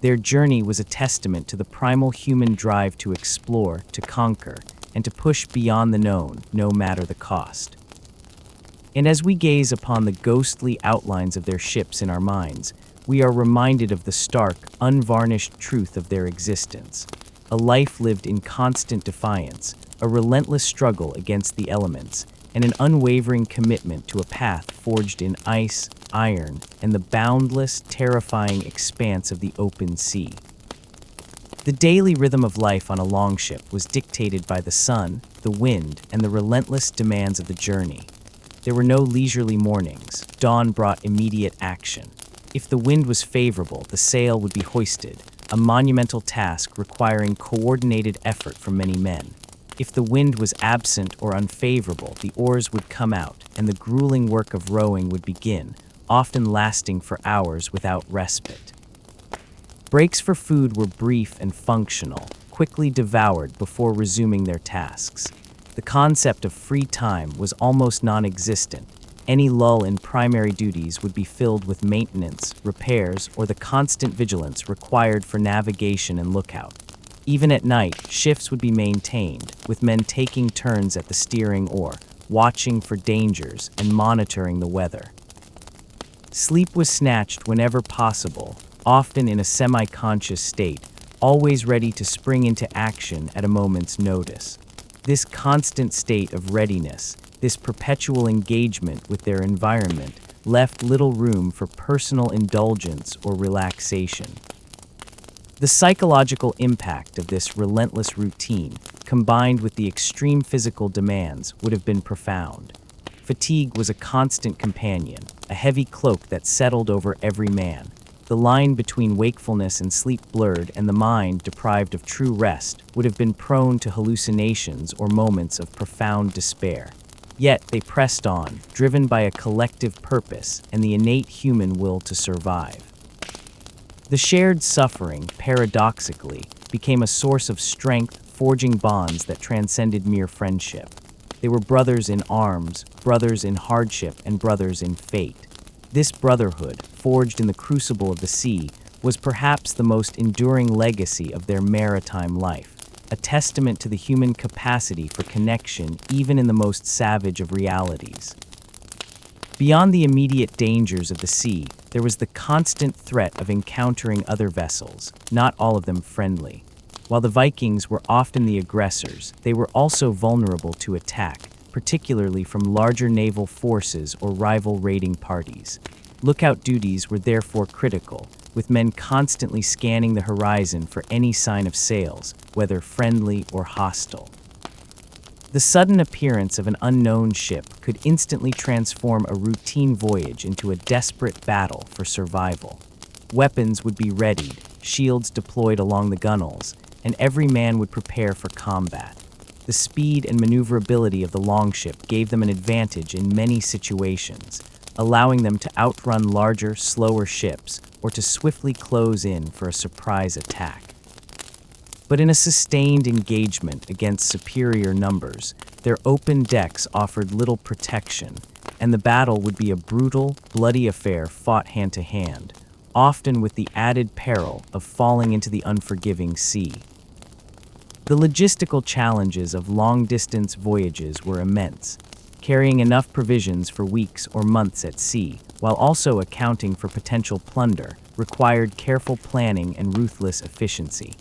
Their journey was a testament to the primal human drive to explore, to conquer, and to push beyond the known, no matter the cost. And as we gaze upon the ghostly outlines of their ships in our minds, we are reminded of the stark, unvarnished truth of their existence. A life lived in constant defiance, a relentless struggle against the elements, and an unwavering commitment to a path forged in ice, iron, and the boundless, terrifying expanse of the open sea. The daily rhythm of life on a longship was dictated by the sun, the wind, and the relentless demands of the journey. There were no leisurely mornings. Dawn brought immediate action. If the wind was favorable, the sail would be hoisted, a monumental task requiring coordinated effort from many men. If the wind was absent or unfavorable, the oars would come out, and the grueling work of rowing would begin, often lasting for hours without respite. Breaks for food were brief and functional, quickly devoured before resuming their tasks. The concept of free time was almost non-existent. Any lull in primary duties would be filled with maintenance, repairs, or the constant vigilance required for navigation and lookout. Even at night, shifts would be maintained, with men taking turns at the steering oar, watching for dangers and monitoring the weather. Sleep was snatched whenever possible, often in a semi-conscious state, always ready to spring into action at a moment's notice. This constant state of readiness, this perpetual engagement with their environment, left little room for personal indulgence or relaxation. The psychological impact of this relentless routine, combined with the extreme physical demands, would have been profound. Fatigue was a constant companion, a heavy cloak that settled over every man. The line between wakefulness and sleep blurred, and the mind, deprived of true rest, would have been prone to hallucinations or moments of profound despair. Yet they pressed on, driven by a collective purpose and the innate human will to survive. The shared suffering, paradoxically, became a source of strength, forging bonds that transcended mere friendship. They were brothers in arms, brothers in hardship, and brothers in fate. This brotherhood, forged in the crucible of the sea, was perhaps the most enduring legacy of their maritime life, a testament to the human capacity for connection even in the most savage of realities. Beyond the immediate dangers of the sea, there was the constant threat of encountering other vessels, not all of them friendly. While the Vikings were often the aggressors, they were also vulnerable to attack, particularly from larger naval forces or rival raiding parties. Lookout duties were therefore critical, with men constantly scanning the horizon for any sign of sails, whether friendly or hostile. The sudden appearance of an unknown ship could instantly transform a routine voyage into a desperate battle for survival. Weapons would be readied, shields deployed along the gunwales, and every man would prepare for combat. The speed and maneuverability of the longship gave them an advantage in many situations, allowing them to outrun larger, slower ships or to swiftly close in for a surprise attack. But in a sustained engagement against superior numbers, their open decks offered little protection, and the battle would be a brutal, bloody affair fought hand-to-hand, often with the added peril of falling into the unforgiving sea. The logistical challenges of long-distance voyages were immense, carrying enough provisions for weeks or months at sea, while also accounting for potential plunder, required careful planning and ruthless efficiency.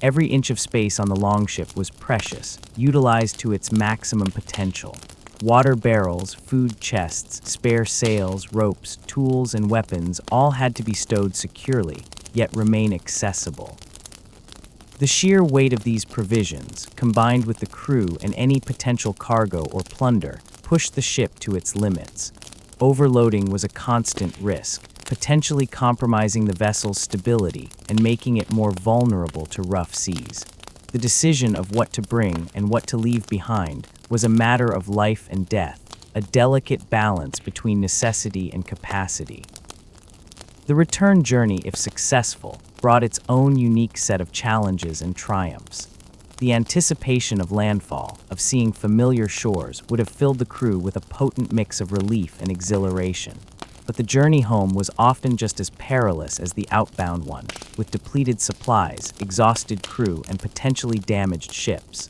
Every inch of space on the longship was precious, utilized to its maximum potential. Water barrels, food chests, spare sails, ropes, tools, and weapons all had to be stowed securely, yet remain accessible. The sheer weight of these provisions, combined with the crew and any potential cargo or plunder, pushed the ship to its limits. Overloading was a constant risk, potentially compromising the vessel's stability and making it more vulnerable to rough seas. The decision of what to bring and what to leave behind was a matter of life and death, a delicate balance between necessity and capacity. The return journey, if successful, brought its own unique set of challenges and triumphs. The anticipation of landfall, of seeing familiar shores, would have filled the crew with a potent mix of relief and exhilaration. But the journey home was often just as perilous as the outbound one, with depleted supplies, exhausted crew, and potentially damaged ships.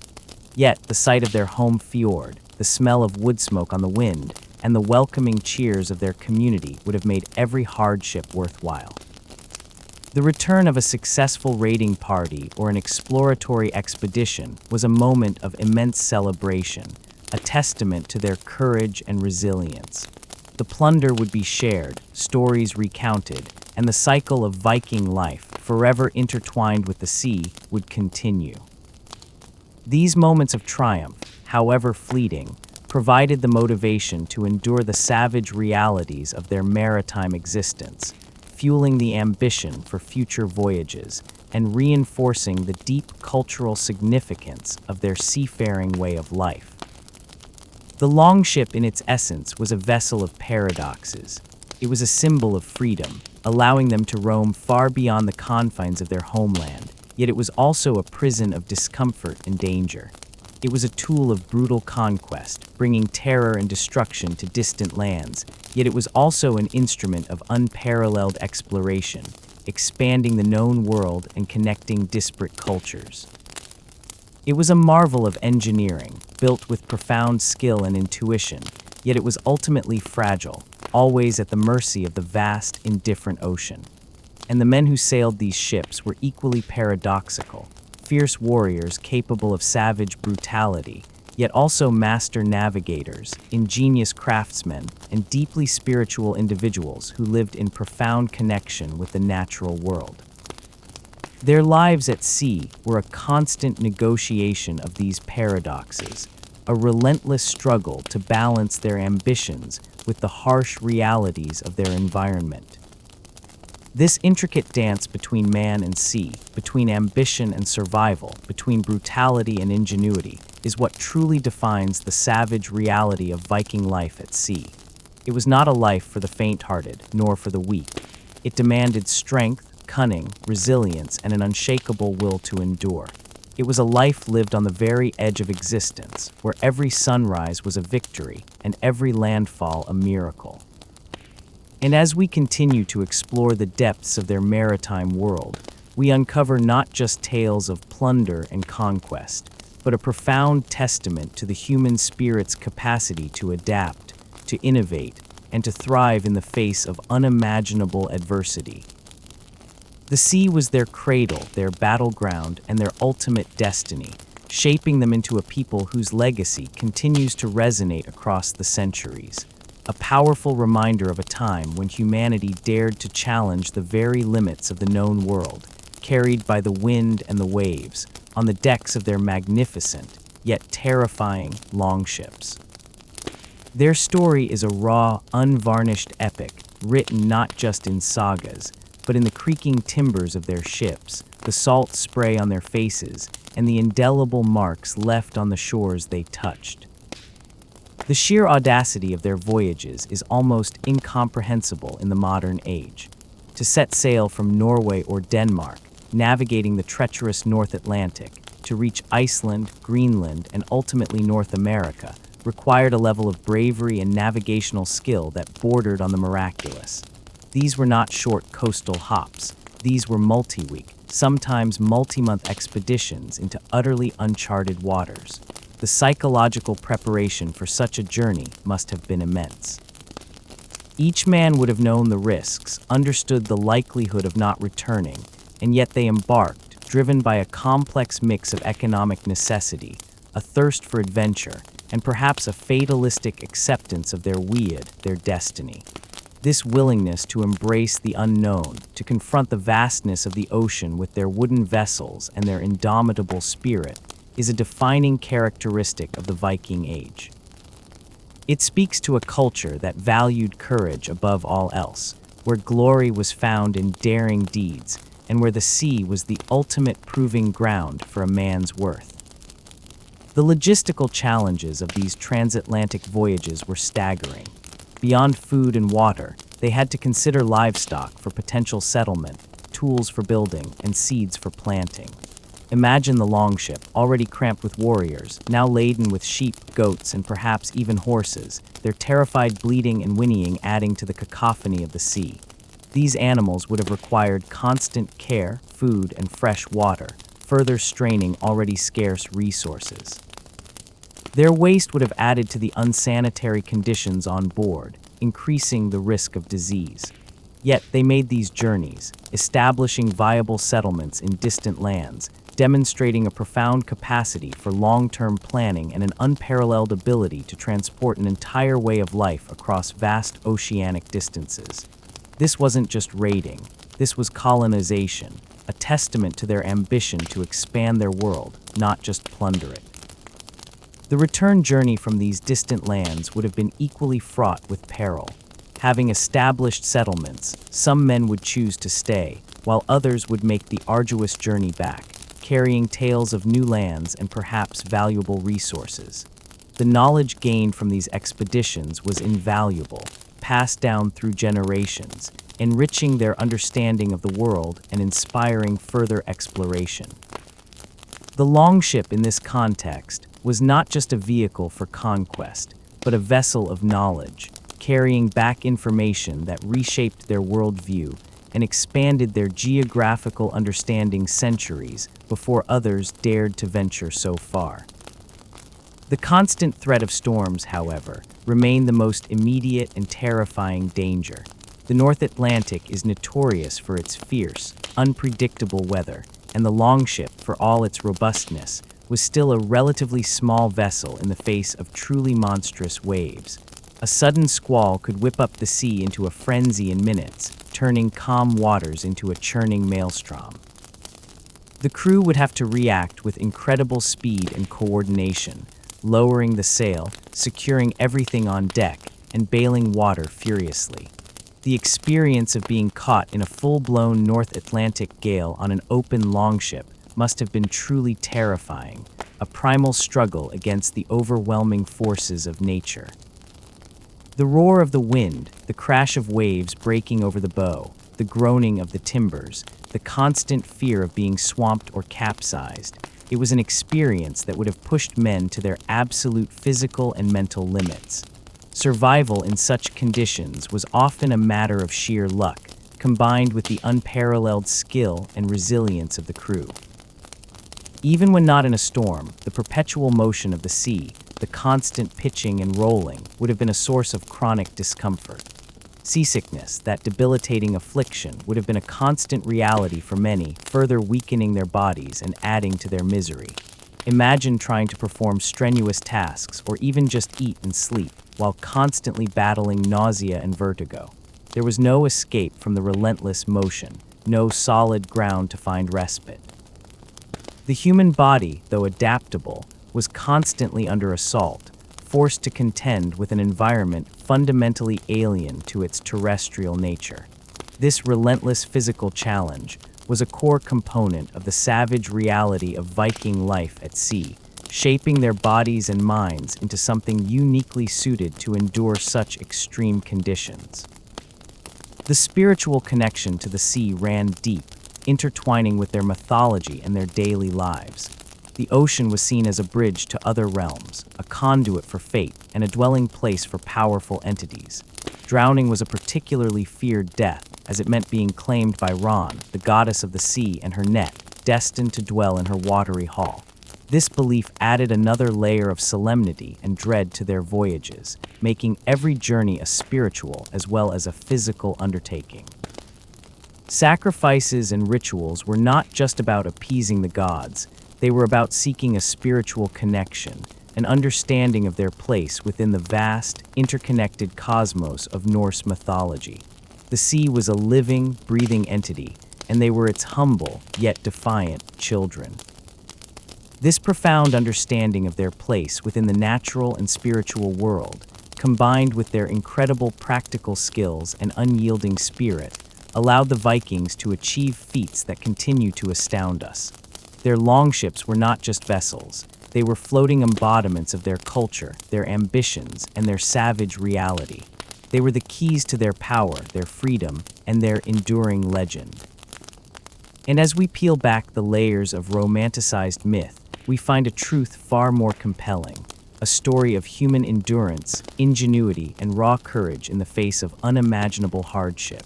Yet, the sight of their home fjord, the smell of wood smoke on the wind, and the welcoming cheers of their community would have made every hardship worthwhile. The return of a successful raiding party or an exploratory expedition was a moment of immense celebration, a testament to their courage and resilience. The plunder would be shared, stories recounted, and the cycle of Viking life, forever intertwined with the sea, would continue. These moments of triumph, however fleeting, provided the motivation to endure the savage realities of their maritime existence, fueling the ambition for future voyages and reinforcing the deep cultural significance of their seafaring way of life. The longship in its essence was a vessel of paradoxes. It was a symbol of freedom, allowing them to roam far beyond the confines of their homeland, yet it was also a prison of discomfort and danger. It was a tool of brutal conquest, bringing terror and destruction to distant lands, yet it was also an instrument of unparalleled exploration, expanding the known world and connecting disparate cultures. It was a marvel of engineering, built with profound skill and intuition, yet it was ultimately fragile, always at the mercy of the vast, indifferent ocean. And the men who sailed these ships were equally paradoxical, fierce warriors capable of savage brutality, yet also master navigators, ingenious craftsmen, and deeply spiritual individuals who lived in profound connection with the natural world. Their lives at sea were a constant negotiation of these paradoxes, a relentless struggle to balance their ambitions with the harsh realities of their environment. This intricate dance between man and sea, between ambition and survival, between brutality and ingenuity, is what truly defines the savage reality of Viking life at sea. It was not a life for the faint-hearted, nor for the weak. It demanded strength, cunning, resilience, and an unshakable will to endure. It was a life lived on the very edge of existence, where every sunrise was a victory and every landfall a miracle. And as we continue to explore the depths of their maritime world, we uncover not just tales of plunder and conquest, but a profound testament to the human spirit's capacity to adapt, to innovate, and to thrive in the face of unimaginable adversity. The sea was their cradle, their battleground, and their ultimate destiny, shaping them into a people whose legacy continues to resonate across the centuries. A powerful reminder of a time when humanity dared to challenge the very limits of the known world, carried by the wind and the waves, on the decks of their magnificent, yet terrifying, longships. Their story is a raw, unvarnished epic, written not just in sagas, but in the creaking timbers of their ships, the salt spray on their faces, and the indelible marks left on the shores they touched. The sheer audacity of their voyages is almost incomprehensible in the modern age. To set sail from Norway or Denmark, navigating the treacherous North Atlantic, to reach Iceland, Greenland, and ultimately North America, required a level of bravery and navigational skill that bordered on the miraculous. These were not short coastal hops. These were multi-week, sometimes multi-month expeditions into utterly uncharted waters. The psychological preparation for such a journey must have been immense. Each man would have known the risks, understood the likelihood of not returning, and yet they embarked, driven by a complex mix of economic necessity, a thirst for adventure, and perhaps a fatalistic acceptance of their weird, their destiny. This willingness to embrace the unknown, to confront the vastness of the ocean with their wooden vessels and their indomitable spirit, is a defining characteristic of the Viking Age. It speaks to a culture that valued courage above all else, where glory was found in daring deeds, and where the sea was the ultimate proving ground for a man's worth. The logistical challenges of these transatlantic voyages were staggering. Beyond food and water, they had to consider livestock for potential settlement, tools for building, and seeds for planting. Imagine the longship, already cramped with warriors, now laden with sheep, goats, and perhaps even horses, their terrified bleating and whinnying adding to the cacophony of the sea. These animals would have required constant care, food, and fresh water, further straining already scarce resources. Their waste would have added to the unsanitary conditions on board, increasing the risk of disease. Yet they made these journeys, establishing viable settlements in distant lands, demonstrating a profound capacity for long-term planning and an unparalleled ability to transport an entire way of life across vast oceanic distances. This wasn't just raiding, this was colonization, a testament to their ambition to expand their world, not just plunder it. The return journey from these distant lands would have been equally fraught with peril. Having established settlements, some men would choose to stay, while others would make the arduous journey back, carrying tales of new lands and perhaps valuable resources. The knowledge gained from these expeditions was invaluable, passed down through generations, enriching their understanding of the world and inspiring further exploration. The longship in this context was not just a vehicle for conquest, but a vessel of knowledge, carrying back information that reshaped their worldview and expanded their geographical understanding centuries before others dared to venture so far. The constant threat of storms, however, remained the most immediate and terrifying danger. The North Atlantic is notorious for its fierce, unpredictable weather, and the longship, for all its robustness, was still a relatively small vessel in the face of truly monstrous waves. A sudden squall could whip up the sea into a frenzy in minutes, turning calm waters into a churning maelstrom. The crew would have to react with incredible speed and coordination, lowering the sail, securing everything on deck, and bailing water furiously. The experience of being caught in a full-blown North Atlantic gale on an open longship must have been truly terrifying, a primal struggle against the overwhelming forces of nature. The roar of the wind, the crash of waves breaking over the bow, the groaning of the timbers, the constant fear of being swamped or capsized, it was an experience that would have pushed men to their absolute physical and mental limits. Survival in such conditions was often a matter of sheer luck, combined with the unparalleled skill and resilience of the crew. Even when not in a storm, the perpetual motion of the sea, the constant pitching and rolling, would have been a source of chronic discomfort. Seasickness, that debilitating affliction, would have been a constant reality for many, further weakening their bodies and adding to their misery. Imagine trying to perform strenuous tasks or even just eat and sleep while constantly battling nausea and vertigo. There was no escape from the relentless motion, no solid ground to find respite. The human body, though adaptable, was constantly under assault, forced to contend with an environment fundamentally alien to its terrestrial nature. This relentless physical challenge was a core component of the savage reality of Viking life at sea, shaping their bodies and minds into something uniquely suited to endure such extreme conditions. The spiritual connection to the sea ran deep, intertwining with their mythology and their daily lives. The ocean was seen as a bridge to other realms, a conduit for fate, and a dwelling place for powerful entities. Drowning was a particularly feared death, as it meant being claimed by Ran, the goddess of the sea, and her net, destined to dwell in her watery hall. This belief added another layer of solemnity and dread to their voyages, making every journey a spiritual as well as a physical undertaking. Sacrifices and rituals were not just about appeasing the gods, they were about seeking a spiritual connection, an understanding of their place within the vast, interconnected cosmos of Norse mythology. The sea was a living, breathing entity, and they were its humble, yet defiant, children. This profound understanding of their place within the natural and spiritual world, combined with their incredible practical skills and unyielding spirit, allowed the Vikings to achieve feats that continue to astound us. Their longships were not just vessels, they were floating embodiments of their culture, their ambitions, and their savage reality. They were the keys to their power, their freedom, and their enduring legend. And as we peel back the layers of romanticized myth, we find a truth far more compelling, a story of human endurance, ingenuity, and raw courage in the face of unimaginable hardship.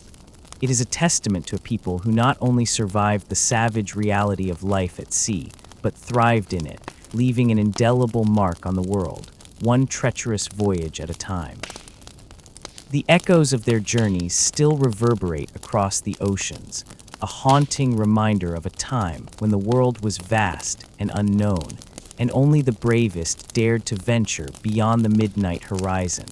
It is a testament to a people who not only survived the savage reality of life at sea, but thrived in it, leaving an indelible mark on the world, one treacherous voyage at a time. The echoes of their journeys still reverberate across the oceans, a haunting reminder of a time when the world was vast and unknown, and only the bravest dared to venture beyond the midnight horizon.